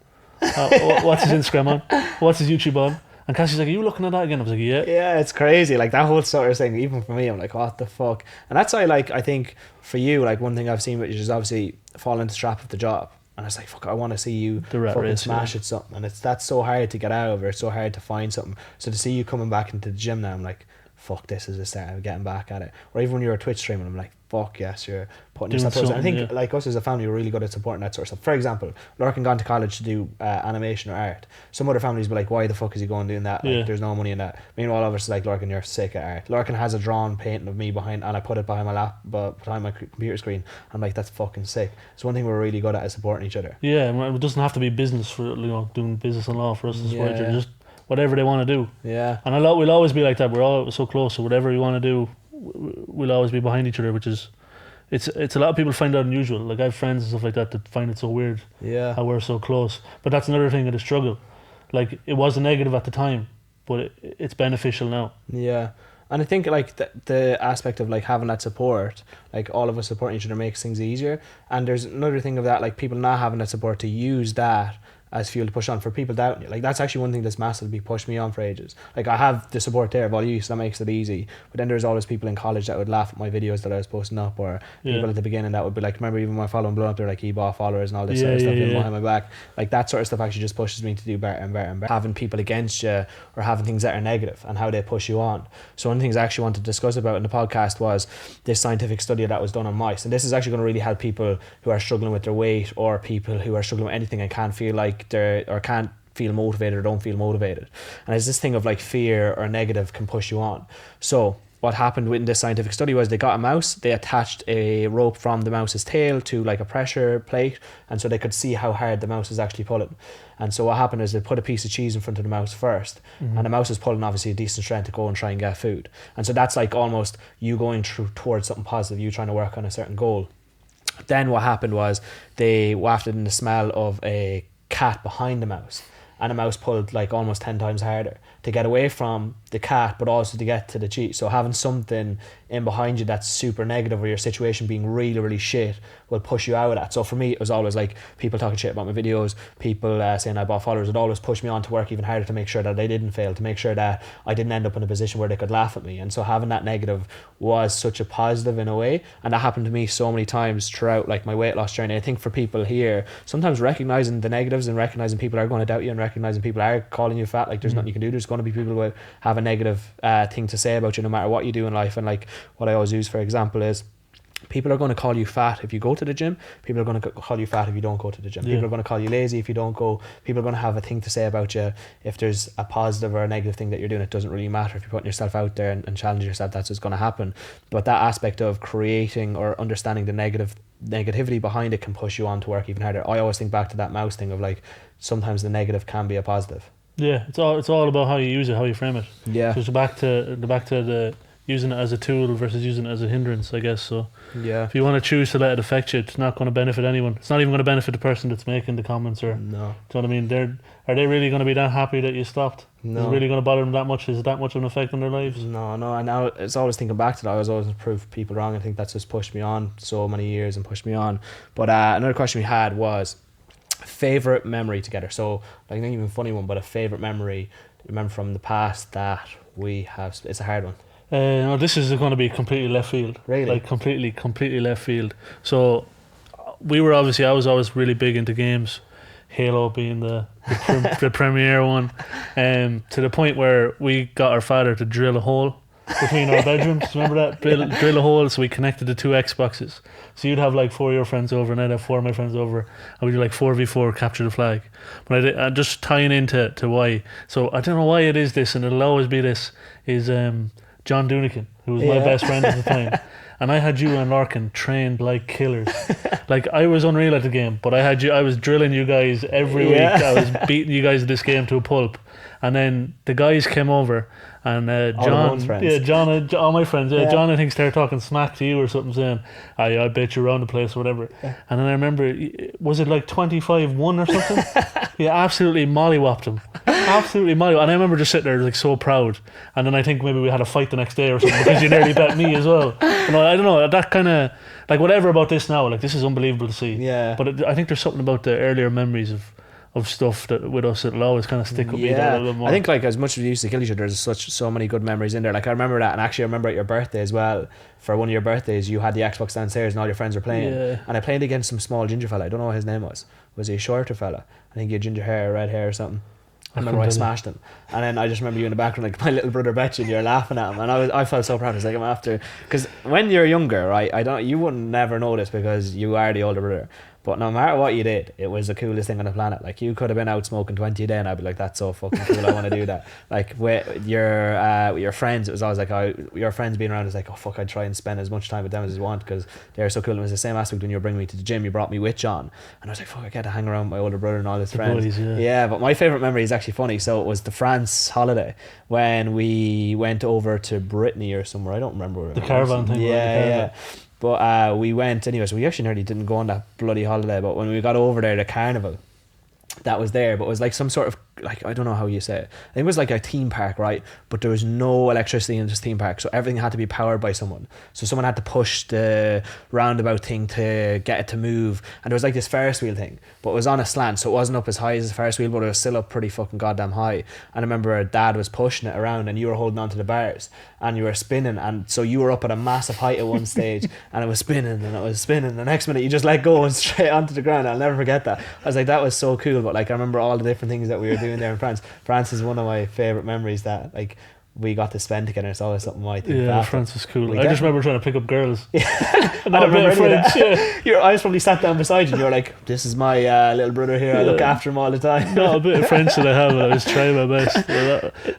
What's his Instagram on? What's his YouTube on? And Cassie's like, are you looking at that again? I was like, yeah. Yeah, it's crazy. Like that whole sort of thing, even for me, I'm like, what the fuck? And that's why, like, I think for you, like, one thing I've seen which is obviously fall into the trap of the job. And it's like, fuck, I want to see you fucking smash at something. And that's so hard to get out of, or it's so hard to find something. So to see you coming back into the gym now, I'm like, fuck, this is the start of getting back at it. Or even when you're a Twitch streaming, I'm like, fuck yes, you're putting yourself out. I think like us as a family, we're really good at supporting that sort of stuff. For example, Lorcan gone to college to do animation or art. Some other families be like, why the fuck is he going doing that? Like, there's no money in that. Meanwhile, all of us are like, Lorcan, you're sick at art. Lorcan has a drawn painting of me behind, and I put it behind my behind my computer screen. I'm like, that's fucking sick. So one thing we're really good at is supporting each other. Yeah, it doesn't have to be business for doing business and law for us to support each other. Just whatever they want to do. Yeah. And we'll always be like that. We're all so close. So whatever we want to do, we'll always be behind each other, which is. It's a lot of people find that unusual. Like I have friends and stuff like that find it so weird. Yeah. How we're so close. But that's another thing of the struggle. Like it was a negative at the time, but it's beneficial now. Yeah. And I think like the aspect of like having that support, like all of us supporting each other makes things easier. And there's another thing of that, like people not having that support to use that as fuel to push on for people doubting you. Like that's actually one thing that's massively pushed me on for ages. Like I have the support there of all you, so that makes it easy. But then there's always people in college that would laugh at my videos that I was posting up, or people at the beginning that would be like, remember even my following blowing up, they're like, he bought followers and all this sort of stuff behind my back. Like that sort of stuff actually just pushes me to do better and better and better. Having people against you or having things that are negative and how they push you on. So one of the things I actually wanted to discuss about in the podcast was this scientific study that was done on mice, and this is actually going to really help people who are struggling with their weight, or people who are struggling with anything and can't feel like can't feel motivated or don't feel motivated. And it's this thing of like fear or negative can push you on. So what happened in this scientific study was they got a mouse, they attached a rope from the mouse's tail to like a pressure plate, and so they could see how hard the mouse was actually pulling. And so what happened is they put a piece of cheese in front of the mouse first, and the mouse is pulling obviously a decent strength to go and try and get food. And so that's like almost you going towards something positive, you trying to work on a certain goal. Then what happened was they wafted in the smell of a cat behind the mouse, and the mouse pulled like almost 10 times harder to get away from the cat, but also to get to the cheese. So having something in behind you that's super negative, or your situation being really, really shit, will push you out of that. So for me, it was always like people talking shit about my videos, people saying I bought followers. It always pushed me on to work even harder to make sure that I didn't fail, to make sure that I didn't end up in a position where they could laugh at me. And so having that negative was such a positive in a way, and that happened to me so many times throughout like my weight loss journey. I think for people here, sometimes recognizing the negatives and recognizing people are going to doubt you and recognizing people are calling you fat, like there's nothing you can do. There's going to be people who have a negative thing to say about you no matter what you do in life. And like what I always use for example is, people are going to call you fat if you go to the gym. People are going to call you fat if you don't go to the gym. People are going to call you lazy if you don't go. People are going to have a thing to say about you. If there's a positive or a negative thing that you're doing, it doesn't really matter. If you're putting yourself out there and challenging yourself, that's what's going to happen. But that aspect of creating or understanding the negativity behind it can push you on to work even harder. I always think back to that mouse thing of like, sometimes the negative can be a positive. Yeah, it's all about how you use it, how you frame it. Yeah. So it's back to the using it as a tool versus using it as a hindrance, I guess. So Yeah. if you want to choose to let it affect you, it's not going to benefit anyone. It's not even going to benefit the person that's making the comments, or No. do you know what I mean? Are they really going to be that happy that you stopped? No. Is it really going to bother them that much? Is it that much of an effect on their lives? No. And now it's always thinking back to that. I was always prove people wrong. I think that's just pushed me on so many years and pushed me on. But another question we had was favorite memory together. So like not even a funny one, but a favorite memory remember from the past that we have. It's a hard one. No, this is going to be completely left field. Really? Like completely left field. So I was always really big into games, Halo being the premier one, to the point where we got our father to drill a hole between our bedrooms. Remember that? Drill a hole, so we connected the two Xboxes. So you'd have like 4 of your friends over and I'd have 4 of my friends over, and we'd do like 4v4 capture the flag. But I just tying into why. So I don't know why it is this, and it'll always be this, is John Dunican, who was my best friend at the time. And I had you and Larkin trained like killers. Like I was unreal at the game, but I was drilling you guys every week. I was beating you guys at this game to a pulp. And then the guys came over, and John, all my friends, John I think started talking smack to you or something, saying, I bet you around the place or whatever. Yeah. And then I remember, was it like 25-1 or something? Yeah, absolutely mollywopped him. Absolutely mollywopped. And I remember just sitting there like so proud. And then I think maybe we had a fight the next day or something because you nearly bet me as well. You know, I don't know, that kind of, like whatever about this now, like this is unbelievable to see. Yeah. But I think there's something about the earlier memories of stuff that with us that'll always kind of stick with me a little bit more. I think like as much as we used to kill each other, there's so many good memories in there. Like I remember that, and actually I remember at your birthday as well, for one of your birthdays you had the Xbox downstairs and all your friends were playing, and I played against some small ginger fella. I don't know what his name was he a shorter fella? I think he had ginger hair, red hair or something. I remember I smashed him, and then I just remember you in the background like, my little brother bet you, and you're laughing at him, and I felt so proud. I was like, I'm after, because when you're younger, right, you wouldn't never notice because you are the older brother. But no matter what you did, it was the coolest thing on the planet. Like you could have been out smoking 20 a day and I'd be like, that's so fucking cool, I want to do that. Like with your friends, it was always like, your friends being around is like, oh fuck, I'd try and spend as much time with them as you want because they're so cool. It was the same aspect when you were bringing me to the gym. You brought me with John, and I was like, fuck, I get to hang around with my older brother and all his friends. Boys, yeah, but my favourite memory is actually funny. So it was the France holiday when we went over to Brittany or somewhere. I don't remember where the caravan thing. Yeah. But we went anyway, so we actually nearly didn't go on that bloody holiday. But when we got over there, the carnival that was there, but it was like some sort of, like, I don't know how you say it. I think it was like a theme park, right? But there was no electricity in this theme park, so everything had to be powered by someone. So someone had to push the roundabout thing to get it to move, and there was like this Ferris wheel thing, but it was on a slant, so it wasn't up as high as a Ferris wheel, but it was still up pretty fucking goddamn high. And I remember Dad was pushing it around, and you were holding onto the bars, and you were spinning, and so you were up at a massive height at one stage, and it was spinning, and it was spinning. The next minute, you just let go and straight onto the ground. I'll never forget that. I was like, that was so cool. But like, I remember all the different things that we were doing there in France. France is one of my favourite memories that like we got to spend together. It's always something I think. Yeah, France was cool. I just remember trying to pick up girls. I don't remember French. I was probably sat down beside you and you were like, this is my little brother here, I look after him all the time. Not a bit of French that I have, and I was trying my best.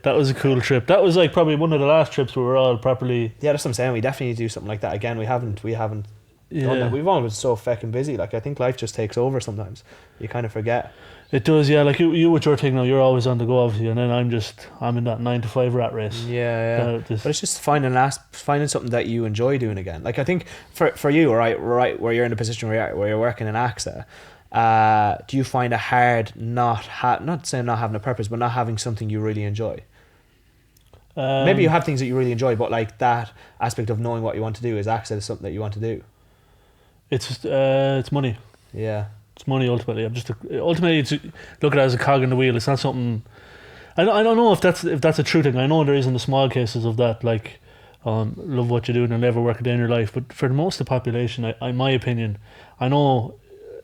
That was a cool trip. That was like probably one of the last trips where we were all properly. Yeah, that's what I'm saying. We definitely need to do something like that again. We haven't done that. We've all been so fucking busy. Like, I think life just takes over sometimes. You kind of forget. It does, yeah. Like you with your thing now, you're always on the go, obviously, and then I'm in that 9 to 5 rat race. Yeah. But it's just finding something that you enjoy doing again. Like, I think for you, right, where you're in a position where you're working in AXA, do you find it hard not saying not having a purpose, but not having something you really enjoy? Maybe you have things that you really enjoy, but like that aspect of knowing what you want to do, is AXA something that you want to do? It's money. Yeah. It's money ultimately. Ultimately it's look at it as a cog in the wheel. It's not something. I don't know if that's a true thing. I know there is in the small cases of that, like love what you do and you'll never work a day in your life. But for most of the population, in my opinion, I know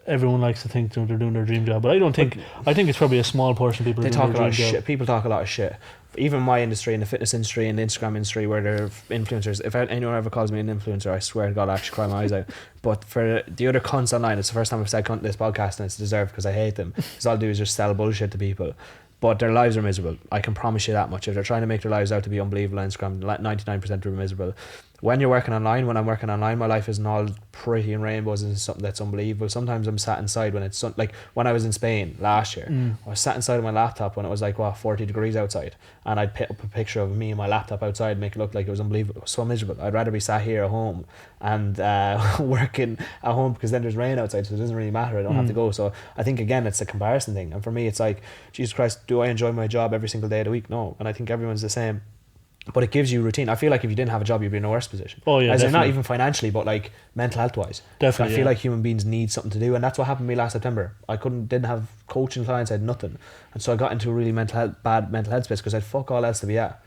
everyone likes to think they're doing their dream job, but I don't think. I think it's probably a small portion of people. They who talk do a their lot of dream shit. job. People talk a lot of shit. Even my industry, in the fitness industry and the Instagram industry, where they're influencers. If anyone ever calls me an influencer, I swear to God, I actually cry my eyes out. But for the other cunts online, it's the first time I've said cunt in this podcast, and it's deserved because I hate them. Because all I do is just sell bullshit to people. But their lives are miserable. I can promise you that much. If they're trying to make their lives out to be unbelievable on Instagram, 99% are miserable. When you're working online, when I'm working online, my life isn't all pretty and rainbows and something that's unbelievable. Sometimes I'm sat inside when it's like when I was in Spain last year, I was sat inside of my laptop when it was like 40 degrees outside, and I'd pick up a picture of me and my laptop outside and make it look like it was unbelievable. It was so miserable. I'd rather be sat here at home and working at home, because then there's rain outside, so it doesn't really matter. I don't have to go. So I think again it's a comparison thing, and for me it's like, Jesus Christ, do I enjoy my job every single day of the week? No. And I think everyone's the same. But it gives you routine. I feel like if you didn't have a job, you'd be in a worse position. Oh yeah, as in, not definitely. even financially, but like mental health wise. Definitely, I feel yeah. like human beings need something to do, and that's what happened to me last September. I didn't have coaching clients, I had nothing, and so I got into a really bad mental health space because I had fuck all else to be at.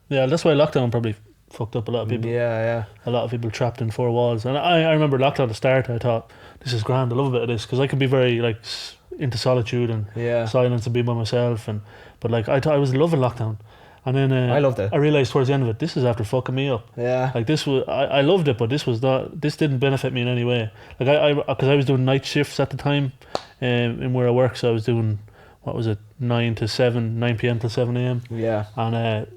Yeah, that's why lockdown probably fucked up a lot of people. Yeah. A lot of people trapped in four walls. And I remember lockdown at the start, I thought, this is grand, I love a bit of this, because I could be very like into solitude and silence and be by myself. But like I thought I was loving lockdown. And then I loved it. I realised towards the end of it, this is after fucking me up. Yeah. Like this was, I loved it, but this didn't benefit me in any way. Like because I was doing night shifts at the time, in where I work, so I was doing, what was it, 9 p.m. to 7 a.m. Yeah. And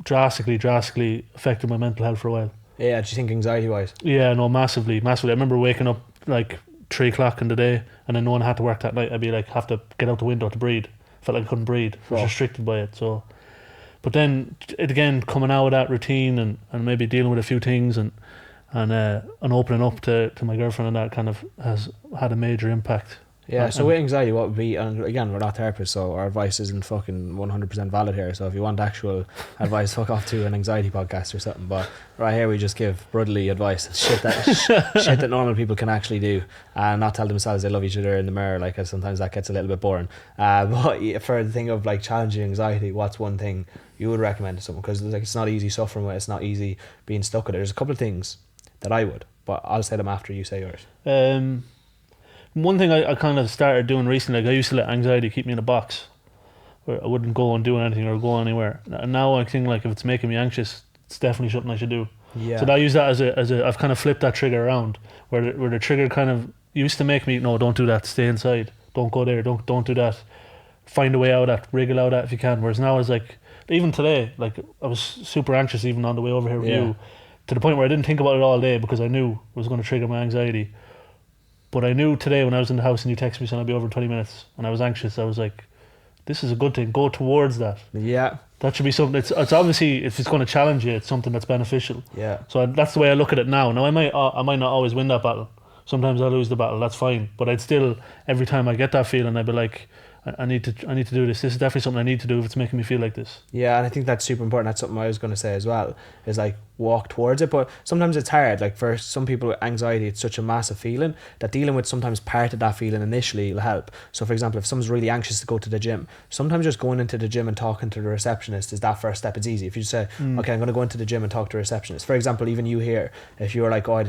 drastically affected my mental health for a while. Yeah, do you think anxiety wise? Yeah, no, massively. I remember waking up like 3 o'clock in the day, and then no one had to work that night. I'd be like, have to get out the window to breathe. Felt like I couldn't breathe. I was restricted by it. So, but then it again, coming out of that routine and maybe dealing with a few things and opening up to my girlfriend, and that kind of has had a major impact. Yeah, so with anxiety, what would be, and again, we're not therapists, so our advice isn't fucking 100% valid here. So if you want actual advice, fuck off to an anxiety podcast or something. But right here, we just give brotherly advice, shit that normal people can actually do, and not tell themselves they love each other in the mirror. Like, sometimes that gets a little bit boring. But for the thing of like challenging anxiety, what's one thing you would recommend to someone? Because like, it's not easy suffering with it, it's not easy being stuck with it. There's a couple of things that I would, but I'll say them after you say yours. One thing I kind of started doing recently, like I used to let anxiety keep me in a box where I wouldn't go and do anything or go anywhere. And now I think like if it's making me anxious, it's definitely something I should do. Yeah. So I use that as a I've kind of flipped that trigger around where the trigger kind of used to make me, no, don't do that, stay inside, don't go there, don't do that, find a way out of that, wriggle out of that if you can. Whereas now it's like, even today, like I was super anxious even on the way over here with you, to the point where I didn't think about it all day because I knew it was going to trigger my anxiety. But I knew today when I was in the house and you texted me saying I'd be over in 20 minutes and I was anxious, I was like, this is a good thing, go towards that. Yeah. That should be something, it's obviously, if it's going to challenge you, it's something that's beneficial. Yeah. So that's the way I look at it now. Now I might not always win that battle. Sometimes I lose the battle, that's fine. But I'd still, every time I get that feeling, I'd be like, I need to do this. This is definitely something I need to do if it's making me feel like this. Yeah, and I think that's super important. That's something I was going to say as well, is like walk towards it. But sometimes it's hard. Like for some people with anxiety, it's such a massive feeling that dealing with sometimes part of that feeling initially will help. So for example, if someone's really anxious to go to the gym, sometimes just going into the gym and talking to the receptionist is that first step. It's easy. If you say, okay, I'm going to go into the gym and talk to a receptionist. For example, even you here, if you were like, oh, I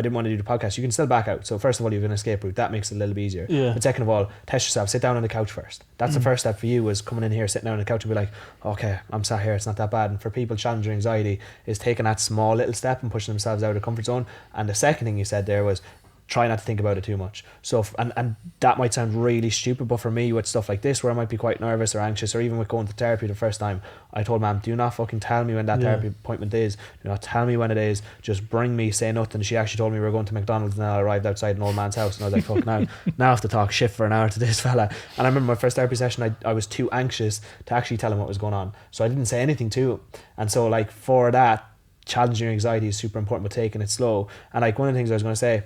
didn't want to do the podcast, you can still back out. So first of all, you have an escape route. That makes it a little bit easier. Yeah. But second of all, test yourself. Sit down on the couch first. That's the first step for you, is coming in here, sitting down on the couch and be like, okay, I'm sat here, it's not that bad. And for people challenging anxiety is taking that small little step and pushing themselves out of the comfort zone. And the second thing you said there was try not to think about it too much. So and that might sound really stupid, but for me with stuff like this where I might be quite nervous or anxious, or even with going to therapy the first time, I told ma'am, do not fucking tell me when that therapy appointment is, do not tell me when it is, just bring me, say nothing. She actually told me we were going to McDonald's, and then I arrived outside an old man's house and I was like, fuck, now I have to talk shit for an hour to this fella. And I remember my first therapy session, I was too anxious to actually tell him what was going on, so I didn't say anything to him. And so like for that, challenging your anxiety is super important, but taking it slow. And like one of the things I was going to say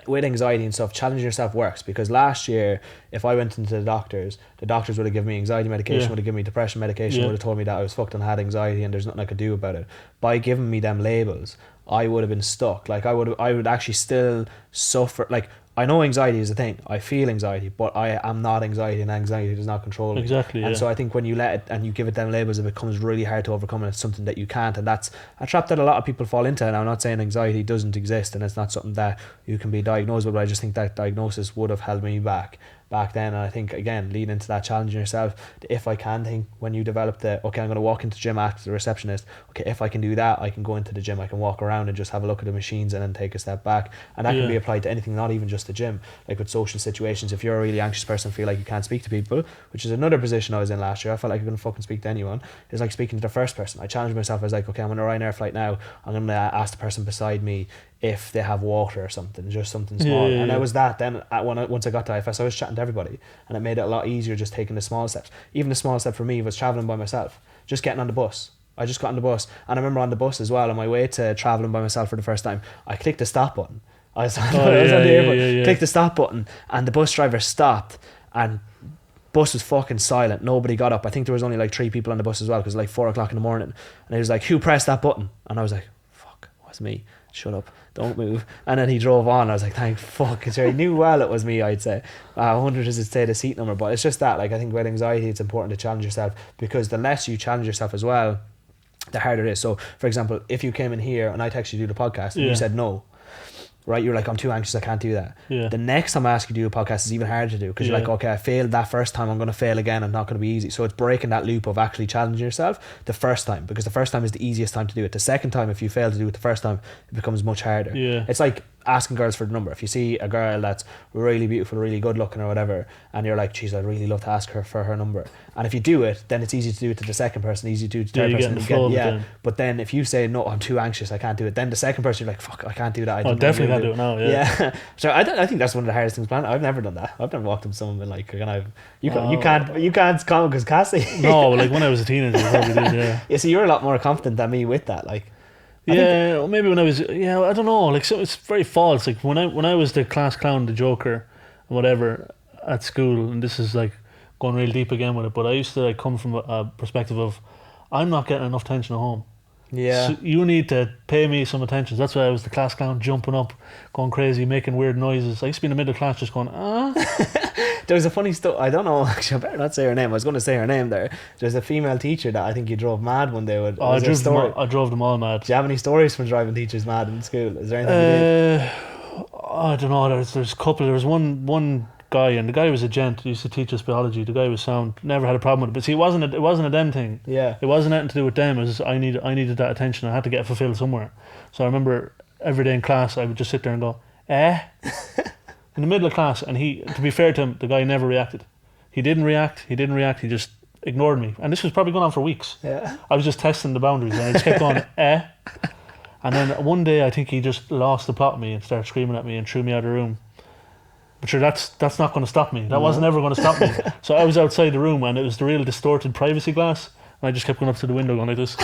with anxiety and stuff, challenging yourself works, because last year if I went into the doctors would have given me anxiety medication, would have given me depression medication, would have told me that I was fucked and had anxiety and there's nothing I could do about it. By giving me them labels, I would have been stuck. Like I would actually still suffer. Like I know anxiety is a thing. I feel anxiety, but I am not anxiety, and anxiety does not control me. Exactly. And Yeah. so I think when you let it and you give it them labels, it becomes really hard to overcome, and it's something that you can't. And that's a trap that a lot of people fall into. And I'm not saying anxiety doesn't exist and it's not something that you can be diagnosed with, but I just think that diagnosis would have held me back then. And I think, again, leading into that, challenging yourself, the if I can thing, when you develop the, okay, I'm going to walk into the gym, ask the receptionist, okay, if I can do that, I can go into the gym, I can walk around and just have a look at the machines and then take a step back. And that can be applied to anything, not even just the gym. Like with social situations, if you're a really anxious person, feel like you can't speak to people, which is another position I was in last year, I felt like I couldn't fucking speak to anyone. It's like speaking to the first person. I challenged myself. I was like, okay, I'm on a Ryanair flight now, I'm going to ask the person beside me if they have water or something, just something small. And I was that then once I got to IFS, I was chatting to everybody, and it made it a lot easier just taking the small steps. Even the small step for me was traveling by myself, just getting on the bus. I just got on the bus, and I remember on the bus as well, on my way to traveling by myself for the first time, I clicked the stop button. I was on the airport, clicked the stop button, and the bus driver stopped, and bus was fucking silent. Nobody got up. I think there was only like 3 people on the bus as well, because it was like 4 o'clock in the morning, and he was like, who pressed that button? And I was like, fuck, it was me. Shut up, don't move. And then he drove on. I was like, thank fuck, because he knew well it was me. I'd say I wonder, does it say the seat number? But it's just that, like, I think with anxiety it's important to challenge yourself, because the less you challenge yourself as well, the harder it is. So for example, if you came in here and I texted you to do the podcast and you said no, right, you're like, I'm too anxious, I can't do that. The next time I ask you to do a podcast is even harder to do, because you're like, okay, I failed that first time, I'm going to fail again, I'm not going to be easy. So it's breaking that loop of actually challenging yourself the first time, because the first time is the easiest time to do it. The second time, if you fail to do it the first time, it becomes much harder. It's like asking girls for the number. If you see a girl that's really beautiful, really good looking or whatever, and you're like, geez, I'd really love to ask her for her number, and if you do it, then it's easy to do it to the second person, easy to do it to the third person. But then if you say, no, I'm too anxious, I can't do it, then the second person, you're like, fuck, I can't do that. I definitely can't do it now. So I think that's one of the hardest things, man. I've never done that. I've never walked up to someone and been like, you can't come because Cassie. No, like when I was a teenager, I probably did. Yeah, so you're a lot more confident than me with that, like. Or maybe when I was, I don't know, like, so it's very false. Like when I was the class clown, the joker, and whatever at school, and this is like going real deep again with it, but I used to like come from a perspective of, I'm not getting enough attention at home. So you need to pay me some attention. That's why I was the class clown, jumping up, going crazy, making weird noises. I used to be in the middle of class just going, There was a funny story, I don't know, actually I better not say her name, I was going to say her name there. There's a female teacher that I think you drove mad one day with. I drove them all mad. Do you have any stories from driving teachers mad in school? Is there anything you did? I don't know, there's a couple. There was one guy, and the guy was a gent, he used to teach us biology. The guy was sound, never had a problem with it. But see, it wasn't a them thing. It wasn't anything to do with them. It was I needed that attention. I had to get it fulfilled somewhere. So I remember every day in class I would just sit there and go, in the middle of class, and he, to be fair to him, the guy never reacted. He didn't react, he just ignored me. And this was probably going on for weeks. I was just testing the boundaries, and I just kept going, And then one day I think he just lost the plot of me and started screaming at me and threw me out of the room. But sure, that's not going to stop me. That wasn't ever going to stop me. So I was outside the room, and it was the real distorted privacy glass, and I just kept going up to the window going like this,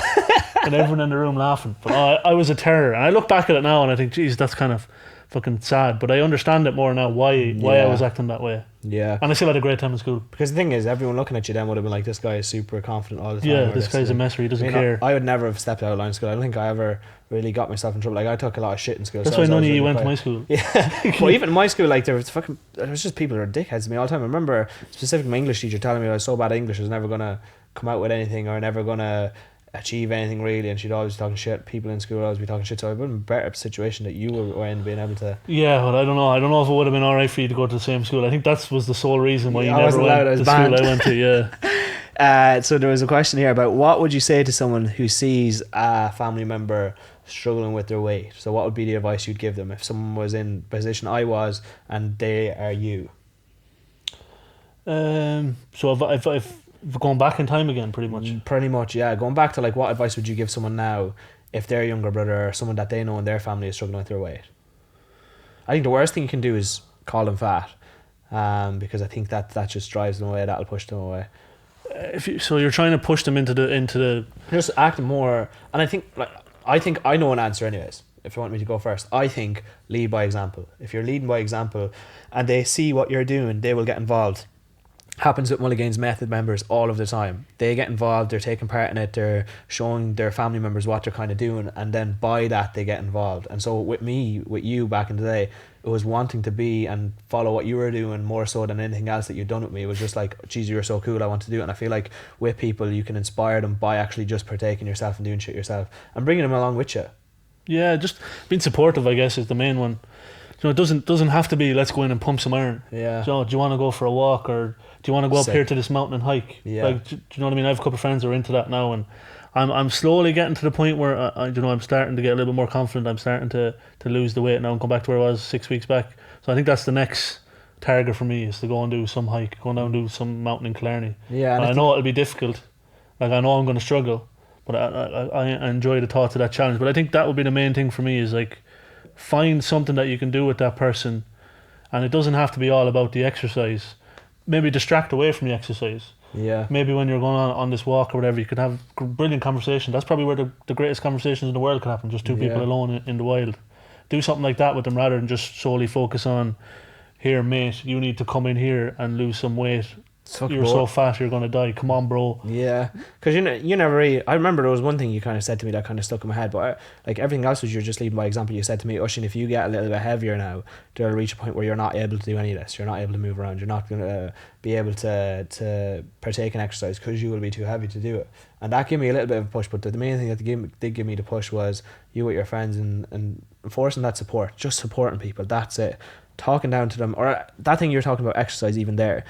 and everyone in the room laughing. But I was a terror, and I look back at it now and I think, geez, that's kind of fucking sad. But I understand it more now, why I was acting that way. And I still had a great time in school. Because the thing is, everyone looking at you then would have been like, this guy is super confident all the time. This guy's a messer, he doesn't care. I would never have stepped out of line in school. I don't think I ever really got myself in trouble. Like, I took a lot of shit in school. That's why none of you went to my school. Well, even in my school, like, there was just people who were dickheads to me all the time. I remember specifically my English teacher telling me I was so bad at English I was never going to come out with anything or never going to achieve anything really, and she'd always be talking shit. People in school would always be talking shit, so I've been in a better situation that you were in, being able to. But I don't know if it would have been alright for you to go to the same school. I think that was the sole reason why you never went to the school I went to. So there was a question here about what would you say to someone who sees a family member struggling with their weight. So what would be the advice you'd give them if someone was in the position I was and they are you? So if going back in time again, pretty much, yeah. Going back to, like, what advice would you give someone now if their younger brother or someone that they know in their family is struggling with their weight? I think the worst thing you can do is call them fat, because I think that just drives them away. That'll push them away. So you're trying to push them into the just act more. And I think I know an answer anyways. If you want me to go first, I think lead by example. If you're leading by example and they see what you're doing, they will get involved. happens with Mulligainz method members all of the time. They get involved, they're taking part in it, they're showing their family members what they're kind of doing, and then by that they get involved. And so with me, with you back in the day, it was wanting to be and follow what you were doing more so than anything else that you'd done with me. It was just like, geez, you're so cool, I want to do it. And I feel like with people you can inspire them by actually just partaking yourself and doing shit yourself and bringing them along with you. Yeah, just being supportive, I guess, is the main one. You know, it doesn't have to be let's go in and pump some iron. Yeah. You know, do you want to go for a walk, or do you want to go up here to this mountain and hike? Yeah. Like, do you know what I mean? I have a couple of friends who are into that now, and I'm slowly getting to the point where I'm starting to get a little bit more confident. I'm starting to lose the weight now and come back to where I was 6 weeks back. So I think that's the next target for me, is to go and do some hike, go down and do some mountain in Killarney. Yeah. And I know it'll be difficult. Like, I know I'm going to struggle, but I enjoy the thought of that challenge. But I think that would be the main thing for me, is like, find something that you can do with that person, and it doesn't have to be all about the exercise. Maybe distract away from the exercise. Yeah. Maybe when you're going on this walk or whatever, you could have brilliant conversation. That's probably where the greatest conversations in the world could happen, just two people alone in the wild. Do something like that with them rather than just solely focus on, here mate, you need to come in here and lose some weight. You're so fat, you're going to die. Come on, bro. Yeah, because you never really. I remember there was one thing you kind of said to me that kind of stuck in my head, but like everything else was, you're just leading by example. You said to me, Ushin, if you get a little bit heavier now, there'll reach a point where you're not able to do any of this. You're not able to move around. You're not going to be able to partake in exercise because you will be too heavy to do it. And that gave me a little bit of a push. But the main thing that did give me the push was you with your friends and enforcing that support, just supporting people. That's it. Talking down to them, or that thing you're talking about, exercise, even there,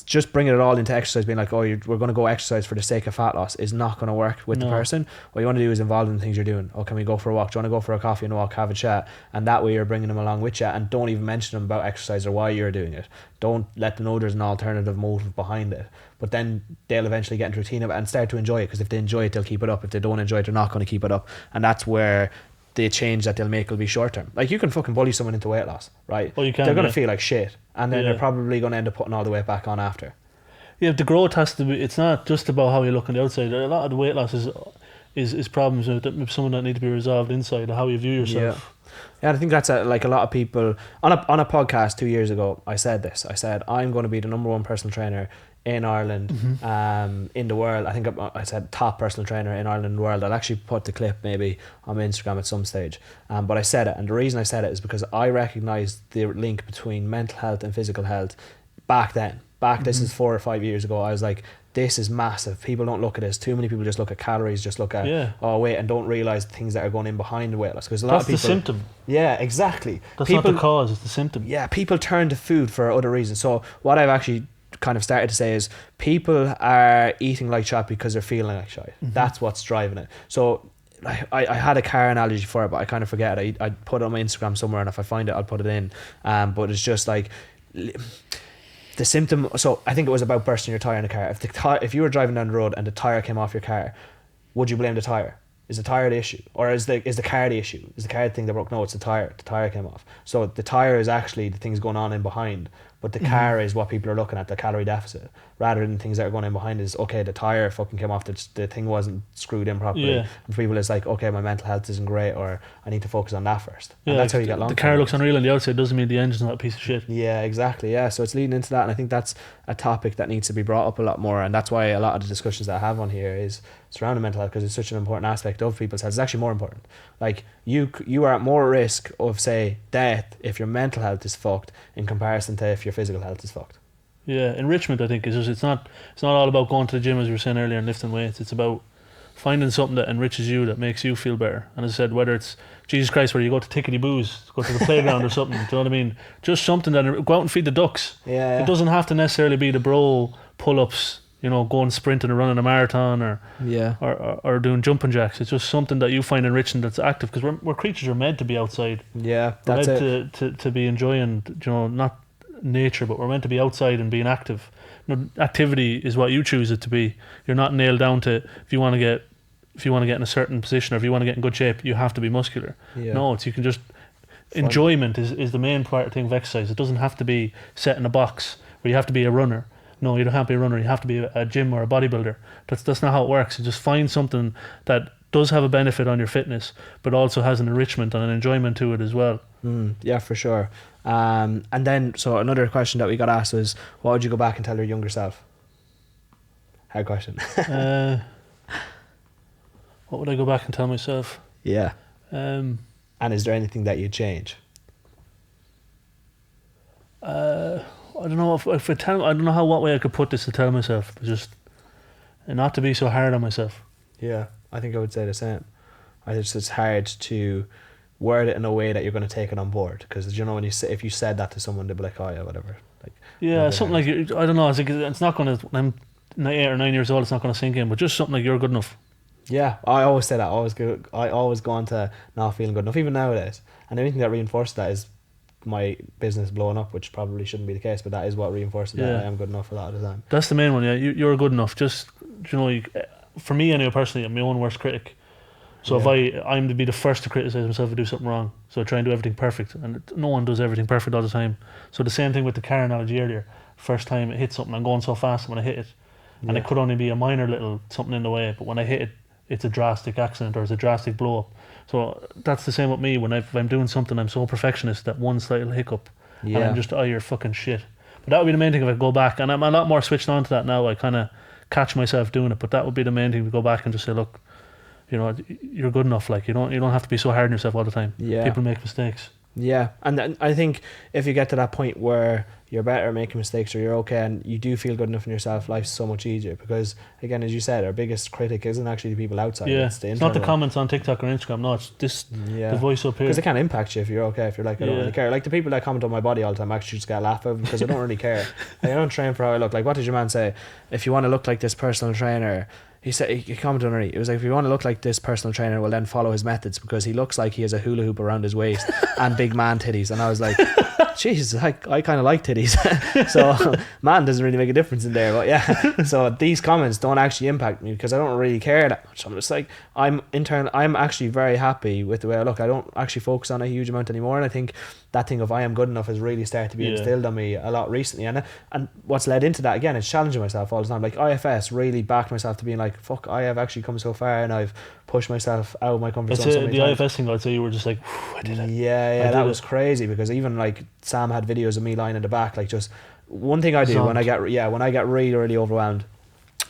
just bringing it all into exercise, being like, oh, we're going to go exercise for the sake of fat loss, is not going to work with the person. What you want to do is involve in the things you're doing. Oh, can we go for a walk? Do you want to go for a coffee and a walk, have a chat? And that way you're bringing them along with you, and don't even mention them about exercise or why you're doing it. Don't let them know there's an alternative motive behind it. But then they'll eventually get into routine of it and start to enjoy it, because if they enjoy it, they'll keep it up. If they don't enjoy it, they're not going to keep it up. And that's where the change that they'll make will be short term. Like, you can fucking bully someone into weight loss, right? Well, you can. They're going to feel like shit, and then they're probably going to end up putting all the weight back on after. Yeah, the growth has to be. It's not just about how you look on the outside. A lot of the weight loss is problems with someone that need to be resolved inside, how you view yourself. Yeah, I think that's like a lot of people on a podcast 2 years ago. I said this. I said, I'm going to be the number one personal trainer in Ireland, in the world. I think I said top personal trainer in Ireland and the world. I'll actually put the clip maybe on my Instagram at some stage. But I said it, and the reason I said it is because I recognised the link between mental health and physical health back then. This is 4 or 5 years ago. I was like, this is massive. People don't look at this. Too many people just look at calories, just look at weight, and don't realise the things that are going in behind the weight loss. Because a lot of people, that's the symptom. Yeah, exactly. That's not the cause. It's the symptom. Yeah, people turn to food for other reasons. So what I've actually kind of started to say is, people are eating like shit because they're feeling like shit. That's what's driving it. So I had a car analogy for it, but I kind of forget it. I put it on my Instagram somewhere, and if I find it, I'll put it in. But it's just like the symptom. So I think it was about bursting your tire in a car. If you were driving down the road and the tire came off your car, would you blame the tire? Is the tire the issue, or is the car the issue? Is the car the thing that broke? No, it's the tire. The tire came off. So the tire is actually the things going on in behind, but the car is what people are looking at, the calorie deficit, rather than things that are going in behind. Is, okay, the tire fucking came off, the thing wasn't screwed in properly. And for people, it's like, okay, my mental health isn't great, or I need to focus on that first. And that's how you get long. The car looks unreal on the outside, doesn't mean the engine's not a piece of shit. Yeah, exactly. Yeah, so it's leading into that, and I think that's a topic that needs to be brought up a lot more, and that's why a lot of the discussions that I have on here is surrounding mental health, because it's such an important aspect of people's health. It's actually more important. Like, you are at more risk of, say, death if your mental health is fucked in comparison to if your physical health is fucked. Yeah, enrichment, I think, is just, it's not all about going to the gym, as we were saying earlier, and lifting weights. It's about finding something that enriches you, that makes you feel better. And as I said, whether it's Jesus Christ, where you go to Tickety Boos, go to the playground or something, do you know what I mean? Just something that, go out and feed the ducks. Yeah. It doesn't have to necessarily be the bro pull-ups, you know, going sprinting or running a marathon or doing jumping jacks. It's just something that you find enriching, that's active, because we're creatures are meant to be outside. Yeah, we're that's meant to be enjoying, you know, not nature, but we're meant to be outside and being active. You know, activity is what you choose it to be. You're not nailed down to, if you want to get in a certain position, or if you want to get in good shape, you have to be muscular. No, it's, you can just, enjoyment is the main part thing of exercise. It doesn't have to be set in a box where you have to be a runner. No, you don't have to be a runner. You have to be a gym or a bodybuilder. That's not how it works. You just find something that does have a benefit on your fitness, but also has an enrichment and an enjoyment to it as well. Yeah, for sure. And then, so another question that we got asked was, what would you go back and tell your younger self? Hard question. What would I go back and tell myself? Yeah. Um, And is there anything that you'd change? I don't know if I tell. I don't know what way I could put this to tell myself, but just not to be so hard on myself. Yeah, I think I would say the same. I think it's hard to word it in a way that you're going to take it on board, because you know, when you say, if you said that to someone, they'd be like, oh yeah, whatever. Like, Yeah, something like, I don't know. It's not going to. When I'm 8 or 9 years old, it's not going to sink in. But just something like, you're good enough. yeah, I always say that. I always go on to not feeling good enough, even nowadays. And anything that reinforces that is my business blowing up, which probably shouldn't be the case, but that is what reinforces that I am good enough a lot of the time. That's the main one. Yeah, you're good enough. Just, you know, for me anyway, personally, I'm my own worst critic. So if I'm to be the first to criticize myself if I do something wrong, so I try and do everything perfect, and no one does everything perfect all the time. So the same thing with the car analogy earlier. First time it hits something, I'm going so fast when I hit it, and it could only be a minor little something in the way, but when I hit it, it's a drastic accident or it's a drastic blow up. So that's the same with me. When if I'm doing something, I'm so perfectionist that one slight hiccup, and I'm just, oh, you're fucking shit. But that would be the main thing if I go back, and I'm a lot more switched on to that now. I kind of catch myself doing it, but that would be the main thing, to go back and just say, look, you know, you're good enough. Like, you don't have to be so hard on yourself all the time. Yeah, people make mistakes. Yeah, and I think if you get to that point where you're better at making mistakes, or you're okay and you do feel good enough in yourself, life's so much easier, because again, as you said, our biggest critic isn't actually the people outside. Yeah, it's not the comments on TikTok or Instagram. No, it's this the voice up here, because it can impact you if you're okay, if you're like, I don't really care. Like the people that comment on my body all the time, I actually just get a laugh of, because I don't really care. Like, I don't train for how I look. Like, what did your man say? If you want to look like this personal trainer, he said, he commented on it. It was like, if you want to look like this personal trainer, well then follow his methods, because he looks like he has a hula hoop around his waist and big man titties. And I was like, Jesus, I kind of like titties. So man doesn't really make a difference in there. But yeah, so these comments don't actually impact me, because I don't really care that much. I'm just like, I'm actually very happy with the way I look. I don't actually focus on a huge amount anymore. And I think that thing of I am good enough has really started to be instilled on me a lot recently. And what's led into that, again, is challenging myself all the time. Like IFS really backed myself to being like, fuck, I have actually come so far, and I've pushed myself out of my comfort zone so many times. The IFS thing, I'd say you were just like, I did it. Yeah, that was crazy, because even like Sam had videos of me lying in the back, like just one thing I do when I get really overwhelmed,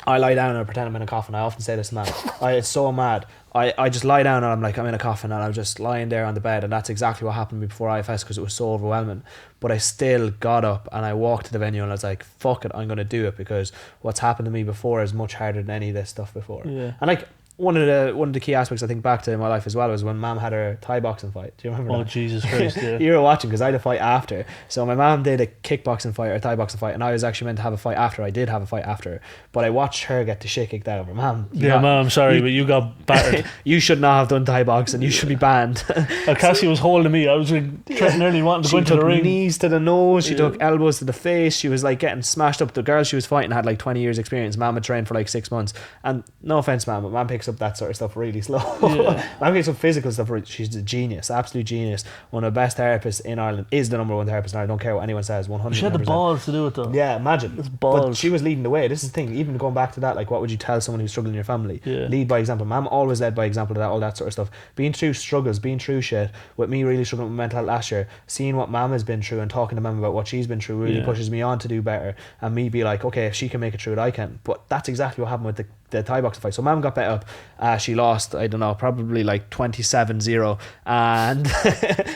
I lie down and I pretend I'm in a coffin. I often say this to man. It's so mad. I just lie down and I'm like, I'm in a coffin, and I'm just lying there on the bed, and that's exactly what happened to me before IFS, because it was so overwhelming. But I still got up and I walked to the venue, and I was like, fuck it, I'm going to do it, because what's happened to me before is much harder than any of this stuff before. And like, one of the key aspects I think back to in my life as well was when Mum had her Thai boxing fight. Do you remember that? Oh, Jesus Christ, yeah. You were watching, because I had a fight after. So my mum did a kickboxing fight or a Thai boxing fight, and I was actually meant to have a fight after. I did have a fight after, but I watched her get the shit kicked out of her. Mum, I'm sorry, but you got battered. You should not have done Thai boxing. You should be banned. Cassie was holding me. I was like, nearly wanting to go into the ring. She took knees to the nose. She took elbows to the face. She was like getting smashed up. The girl she was fighting had like 20 years experience. Mum had trained for like 6 months. And no offense, Mum, but Mum picks up that sort of stuff really slow. Mum picks up physical stuff. She's a genius, absolute genius. One of the best therapists in Ireland, is the number one therapist in Ireland. I don't care what anyone says. 100%. She had the balls to do it though. Yeah, imagine. It's balls. But she was leading the way. This is the thing. Even going back to that, like, what would you tell someone who's struggling in your family? Lead by example. Mum always led by example to that, all that sort of stuff. Being through struggles, being through shit. With me really struggling with mental health last year, seeing what Mum has been through and talking to Mum about what she's been through really pushes me on to do better. And me be like, okay, if she can make it through it, I can. But that's exactly what happened with the Thai boxing fight. So Mum got bet up. She lost, I don't know, probably like 27-0, and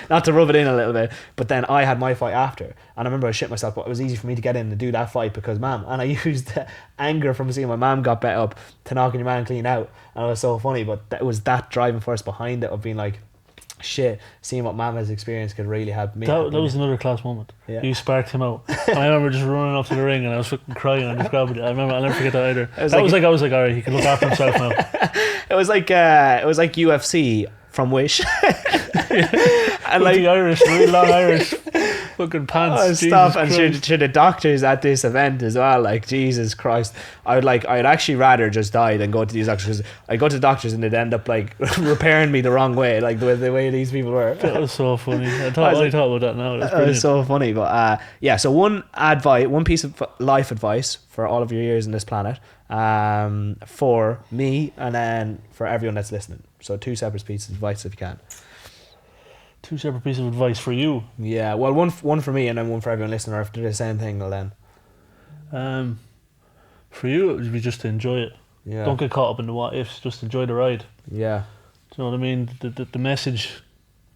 not to rub it in a little bit, but then I had my fight after, and I remember I shit myself, but it was easy for me to get in and do that fight because Mum, and I used the anger from seeing my mum got bet up to knocking your man clean out, and it was so funny. But it was that driving force behind it of being like, shit, seeing what Mum has experienced could really help me. That was another class moment. You sparked him out. And I remember just running up to the ring and I was fucking crying and just grabbing it. I remember, I'll never forget that either. I was like, alright, he can look after himself now. It was like UFC from Wish. And like the Irish, really long Irish fucking pants. Oh, stop. And to the doctors at this event as well, like, Jesus Christ, I'd actually rather just die than go to these doctors, because I go to doctors and they'd end up like repairing me the wrong way, like the way these people were. That was so funny. I thought about that now. It was so funny. But so one piece of life advice for all of your years on this planet, for me and then for everyone that's listening. So 2 separate pieces of advice if you can. Two separate pieces of advice for you. Yeah, well, one for me and then one for everyone listening, or if they're the same thing, well then. For you, it would be just to enjoy it. Yeah. Don't get caught up in the what ifs. Just enjoy the ride. Yeah. Do you know what I mean? The message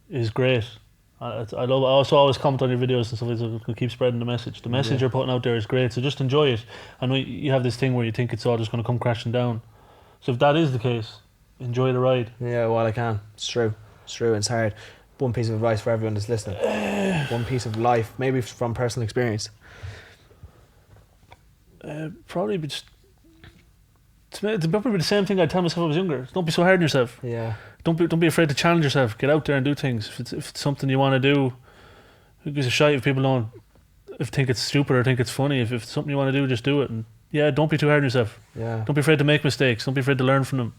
is great. I love. I also always comment on your videos and stuff like that. So keep spreading the message. The message you're putting out there is great. So just enjoy it. I know you have this thing where you think it's all just going to come crashing down. So if that is the case, enjoy the ride. Yeah, well, I can. It's true. It's true. It's hard. One piece of advice for everyone that's listening. One piece of life, maybe from personal experience. Probably be just. It's probably the same thing I'd tell myself when I was younger. Don't be so hard on yourself. Yeah. Don't be afraid to challenge yourself. Get out there and do things. If it's something you want to do, who gives a shite if people don't think it's stupid or think it's funny. If it's something you want to do, just do it. And yeah, don't be too hard on yourself. Yeah. Don't be afraid to make mistakes. Don't be afraid to learn from them.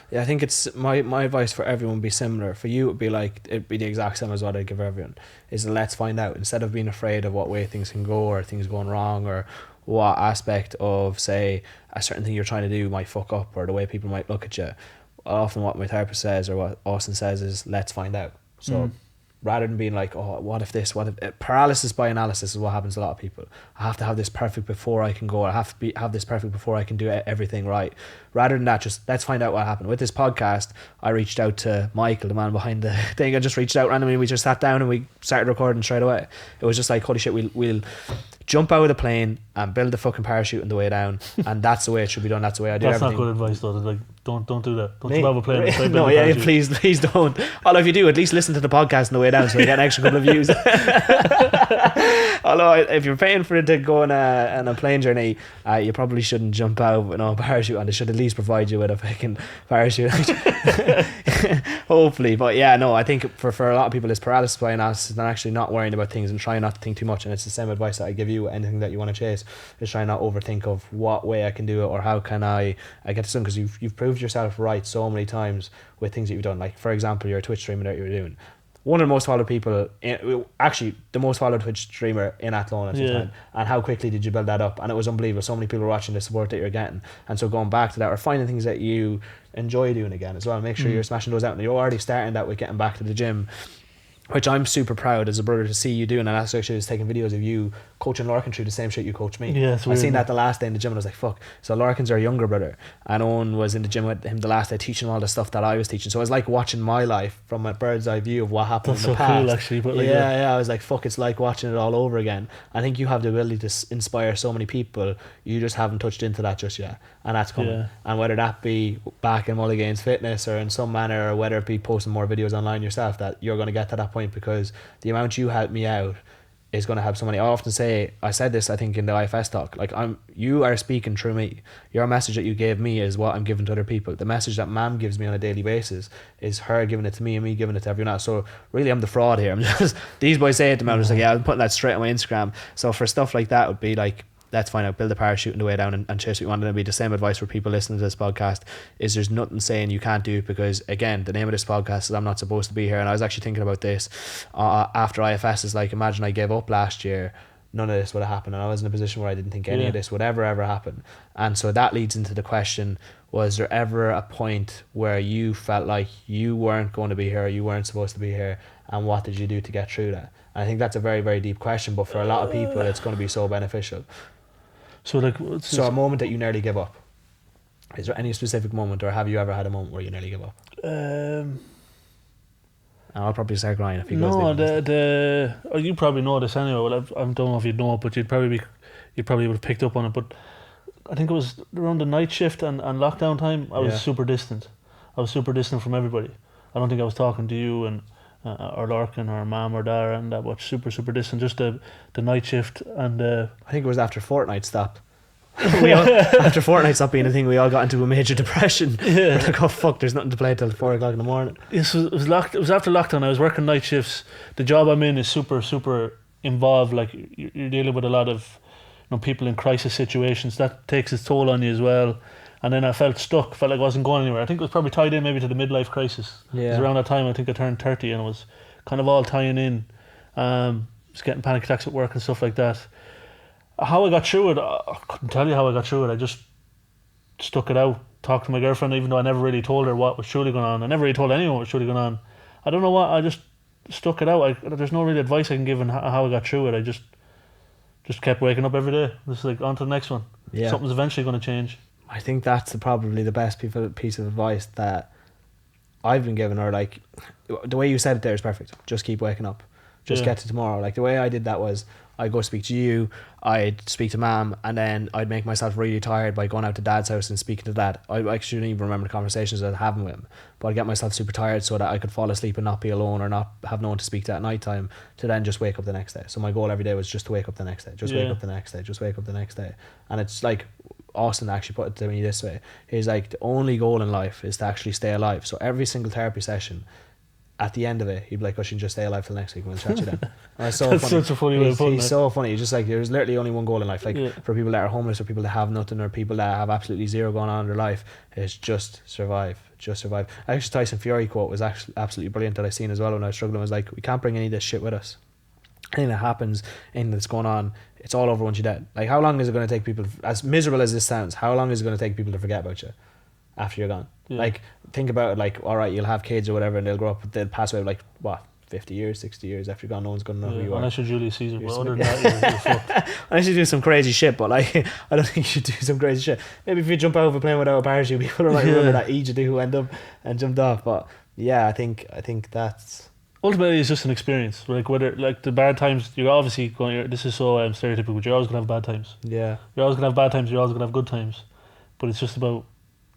Yeah, I think it's my advice for everyone would be similar. For you, it'd be the exact same as what I'd give everyone. Is let's find out, instead of being afraid of what way things can go or things going wrong or what aspect of, say, a certain thing you're trying to do might fuck up or the way people might look at you. Often what my therapist says or what Austin says is let's find out. So rather than being like, oh, what if this, what if paralysis by analysis is what happens to a lot of people. I have to have this perfect before I can go. I have to have this perfect before I can do everything right. Rather than that, just let's find out what happened. With this podcast, I reached out to Michael, the man behind the thing. I just reached out randomly. We just sat down and we started recording straight away. It was just like, holy shit, we'll jump out of the plane and build the fucking parachute on the way down, and that's the way it should be done. That's the way I do That's everything. not good advice though. Like, don't do that. Don't jump out of a plane and try to build No, a yeah, parachute. please don't. Although if you do, at least listen to the podcast on the way down so you get an extra couple of views. Although if you're paying for it to go on a plane journey, you probably shouldn't jump out with no parachute on. They should at least provide you with a fucking parachute. Hopefully. But yeah, no, I think for a lot of people it's paralysis by analysis and actually not worrying about things and trying not to think too much. And it's the same advice that I give you. Anything that you want to chase is try not overthink of what way I can do it or how can I get this done, because you've proved yourself right so many times with things that you've done. Like for example, your Twitch streaming that you were doing. One of the most followed people, actually the most followed Twitch streamer in Athlone at the time. And how quickly did you build that up? And it was unbelievable. So many people were watching the support that you're getting. And so going back to that or finding things that you enjoy doing again as well. Make sure you're smashing those out. And you're already starting that with getting back to the gym, which I'm super proud as a brother to see you doing. And that's actually just taking videos of you coaching Larkin through the same shit you coached me. Yeah, I seen that the last day in the gym and I was like, fuck. So Larkin's our younger brother and Owen was in the gym with him the last day teaching all the stuff that I was teaching. So it was like watching my life from a bird's eye view of what happened That's in the so past. cool actually. But like, I was like, fuck, it's like watching it all over again. I think you have the ability to inspire so many people. You just haven't touched into that just yet, and that's coming. Yeah. And whether that be back in Mulligainz Fitness or in some manner, or whether it be posting more videos online yourself, that you're going to get to that point, because the amount you helped me out is going to help somebody. I often say, I said this I think in the IFS talk, like you are speaking through me. Your message that you gave me is what I'm giving to other people. The message that Mam gives me on a daily basis is her giving it to me and me giving it to everyone else. So really I'm the fraud here. I'm just, these boys say it to me, I'm just like, yeah, I'm putting that straight on my Instagram. So for stuff like that, it would be like, let's find out, build a parachute on the way down and chase what you want. And it'll be the same advice for people listening to this podcast, is there's nothing saying you can't do it, because again, the name of this podcast is I'm not supposed to be here. And I was actually thinking about this after IFS, is like, imagine I gave up last year, none of this would have happened, and I was in a position where I didn't think any of this would ever happen. And so that leads into the question, was there ever a point where you felt like you weren't going to be here, or you weren't supposed to be here, and what did you do to get through that? And I think that's a very, very deep question, but for a lot of people it's going to be so beneficial. So a moment that you nearly give up. Is there any specific moment, or have you ever had a moment where you nearly give up? I'll probably start crying if you go. No, you probably know this anyway. Well, I don't know if you'd know it, but you probably would have picked up on it. But I think it was around the night shift and lockdown time. I was super distant. I was super distant from everybody. I don't think I was talking to you and or Larkin or Mum or Dara and that much. Super distant. Just the night shift and. I think it was after Fortnite stopped. After Fortnite stopped being a thing, we all got into a major depression. We're like, oh fuck, there's nothing to play till 4 o'clock in the morning. Yes, it was after lockdown. I was working night shifts. The job I'm in is super involved. Like you're dealing with a lot of people in crisis situations. That takes its toll on you as well. And then I felt stuck. Felt like I wasn't going anywhere. I think it was probably tied in maybe to the midlife crisis. Yeah. It was around that time I think I turned 30, and it was kind of all tying in. Just getting panic attacks at work and stuff like that. How I got through it, I couldn't tell you how I got through it. I just stuck it out, talked to my girlfriend, even though I never really told her what was truly going on. I never really told anyone what was truly going on. I don't know what, I just stuck it out. There's no real advice I can give on how I got through it. I just kept waking up every day. Just like on to the next one. Yeah. Something's eventually going to change. I think that's probably the best piece of advice that I've been given, or like the way you said it there is perfect. Just keep waking up. Just get to tomorrow. Like the way I did that was I'd go speak to you, I'd speak to Mum, and then I'd make myself really tired by going out to Dad's house and speaking to Dad. I shouldn't even remember the conversations I was having with him, but I'd get myself super tired so that I could fall asleep and not be alone or not have no one to speak to at night time, to then just wake up the next day. So my goal every day was just to wake up the next day, just wake up the next day, just wake up the next day. And it's like Austin actually put it to me this way. He's like, the only goal in life is to actually stay alive. So every single therapy session, at the end of it, he'd be like, I should just stay alive till next week and we'll chat you then. And it's so That's funny. such a funny way of putting it. He's so funny. He's just like, there's literally only one goal in life. Like for people that are homeless, or people that have nothing, or people that have absolutely zero going on in their life, is just survive. Just survive. Actually, Tyson Fury quote was actually absolutely brilliant that I seen as well when I was struggling. It was like, we can't bring any of this shit with us. Anything that happens, anything that's going on, it's all over once you're dead. Like, how long is it going to take people, as miserable as this sounds, how long is it going to take people to forget about you after you're gone? Like, think about it, like, alright, you'll have kids or whatever and they'll grow up, they'll pass away like, what, 50 years, 60 years after you're gone, no one's going to know who you are. Unless you're Julius Caesar, but other than that, you're fucked. Unless you do some crazy shit, but like, I don't think you should do some crazy shit. Maybe if you jump out of a plane without a parachute, people might remember that Egypt who went up and jumped off. But yeah, I think that's... Ultimately, it's just an experience. Like, whether, like, the bad times, you're obviously going, this is so stereotypical, but you're always going to have bad times. Yeah. You're always going to have bad times, you're always going to have good times. But it's just about,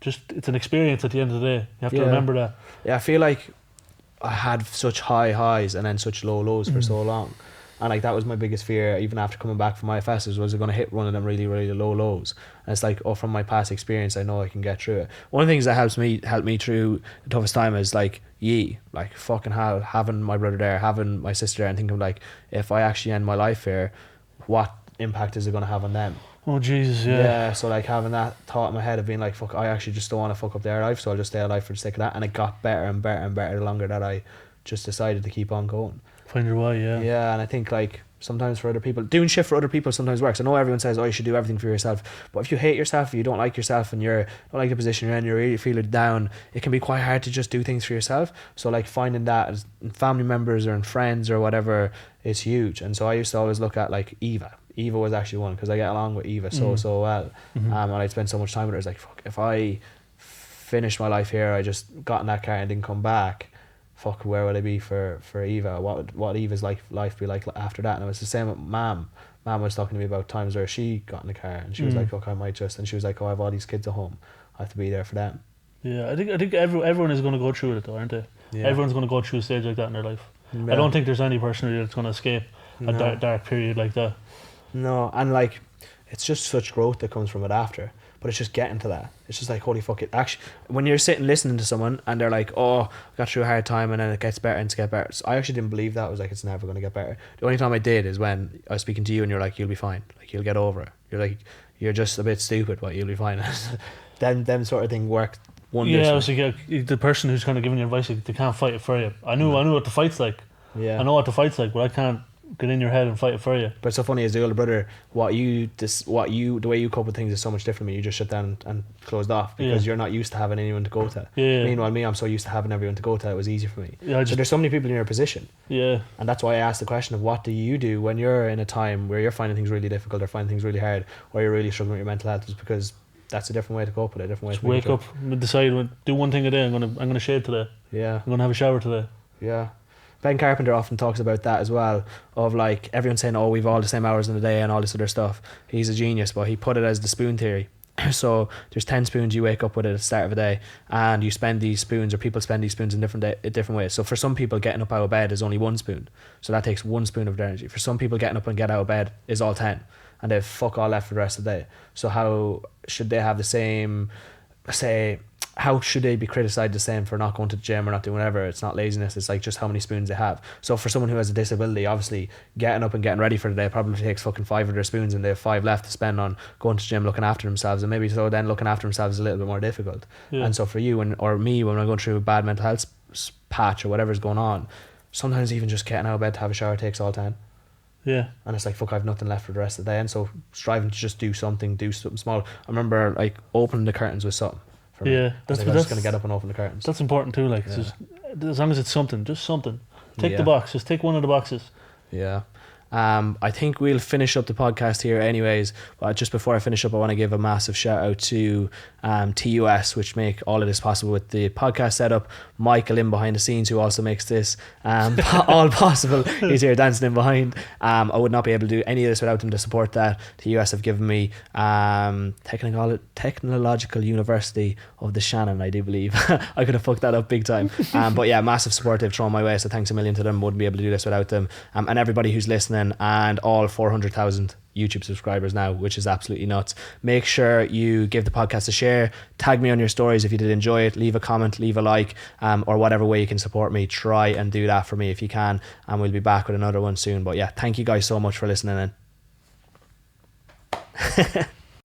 it's an experience at the end of the day. You have to remember that. Yeah, I feel like I had such high highs and then such low lows for so long. And like, that was my biggest fear, even after coming back from IFS, was I going to hit one of them really, really low lows. And it's like, oh, from my past experience, I know I can get through it. One of the things that helped me through the toughest time is like, like fucking hell, having my brother there, having my sister there, and thinking like, if I actually end my life here, what impact is it going to have on them? Oh Jesus, yeah. So like, having that thought in my head of being like, fuck, I actually just don't want to fuck up their life, so I'll just stay alive for the sake of that. And it got better and better and better the longer that I just decided to keep on going. Find your way, Yeah, and I think like, sometimes for other people, doing shit for other people sometimes works. I know everyone says, oh, you should do everything for yourself, but if you hate yourself, if you don't like yourself, and you don't like the position you're in, you really feel it down, it can be quite hard to just do things for yourself. So like, finding that as family members or in friends or whatever is huge. And so I used to always look at like Eva was actually one, because I get along with Eva so well. And I'd spend so much time with her. It's like, fuck, if I finished my life here, I just got in that car and didn't come back, fuck, where would I be for Eva? What would Eva's life be like after that? And it was the same with Mum. Mum was talking to me about times where she got in the car and she was like, fuck, I might just, and she was like, oh, I have all these kids at home, I have to be there for them. Yeah, I think everyone is going to go through it though, aren't they? Yeah. Everyone's going to go through a stage like that in their life. Yeah. I don't think there's any person really that's going to escape a dark period like that. No, and like, it's just such growth that comes from it after. But it's just getting to that. It's just like, holy fuck it. Actually, when you're sitting listening to someone and they're like, oh, I got through a hard time and then it gets better and it's get better. So I actually didn't believe that. I was like, it's never going to get better. The only time I did is when I was speaking to you and you're like, you'll be fine. Like, you'll get over it. You're like, you're just a bit stupid, but you'll be fine. them sort of thing worked wonders. Yeah, I was like, the person who's kind of giving you advice, like, they can't fight it for you. I knew what the fight's like. Yeah. I know what the fight's like, but I can't get in your head and fight it for you. But it's so funny, as the older brother, the way you cope with things is so much different. You just shut down and closed off because you're not used to having anyone to go to. Yeah. Meanwhile, me, I'm so used to having everyone to go to. It was easy for me. Yeah, so there's so many people in your position. Yeah. And that's why I asked the question of, what do you do when you're in a time where you're finding things really difficult or finding things really hard, or you're really struggling with your mental health? Is because that's a different way to cope with it. A different way. Just to wake up and decide, do one thing a day. I'm gonna shave today. Yeah. I'm gonna have a shower today. Yeah. Ben Carpenter often talks about that as well, of like, everyone saying, oh, we've all the same hours in the day and all this other stuff. He's a genius, but he put it as the spoon theory. So there's 10 spoons you wake up with at the start of a day, and you spend these spoons, or people spend these spoons in different ways. So for some people, getting up out of bed is only 1 spoon, so that takes 1 spoon of their energy. For some people, getting up and get out of bed is all 10, and they've fuck all left for the rest of the day. So how should they have the same, say, how should they be criticised the same for not going to the gym or not doing whatever? It's not laziness, it's like just how many spoons they have. So for someone who has a disability, obviously getting up and getting ready for the day probably takes fucking 5 of their spoons, and they have 5 left to spend on going to the gym, looking after themselves, and maybe so then looking after themselves is a little bit more difficult. Yeah. And so for you or me, when I'm going through a bad mental health patch or whatever's going on, sometimes even just getting out of bed to have a shower takes all 10. Yeah. And it's like, fuck, I've nothing left for the rest of the day. And so striving to just do something small. I remember like opening the curtains with something. Yeah, that's like, I'm just gonna get up and open the curtains. That's important too. Like, just, as long as it's something, just something. Tick the box. Just tick one of the boxes. Yeah. I think we'll finish up the podcast here anyways, but just before I finish up, I want to give a massive shout out to TUS, which make all of this possible with the podcast setup. Michael in behind the scenes, who also makes this all possible. He's here dancing in behind. I would not be able to do any of this without them to support that. TUS have given me Technological University of the Shannon, I do believe. I could have fucked that up big time. But yeah, massive support they've thrown my way, so thanks a million to them. Wouldn't be able to do this without them. And everybody who's listening, and all 400,000 YouTube subscribers now, which is absolutely nuts. Make sure you give the podcast a share, tag me on your stories if you did enjoy it, leave a comment, leave a like, or whatever way you can support me. Try and do that for me if you can, and we'll be back with another one soon. But yeah, thank you guys so much for listening in.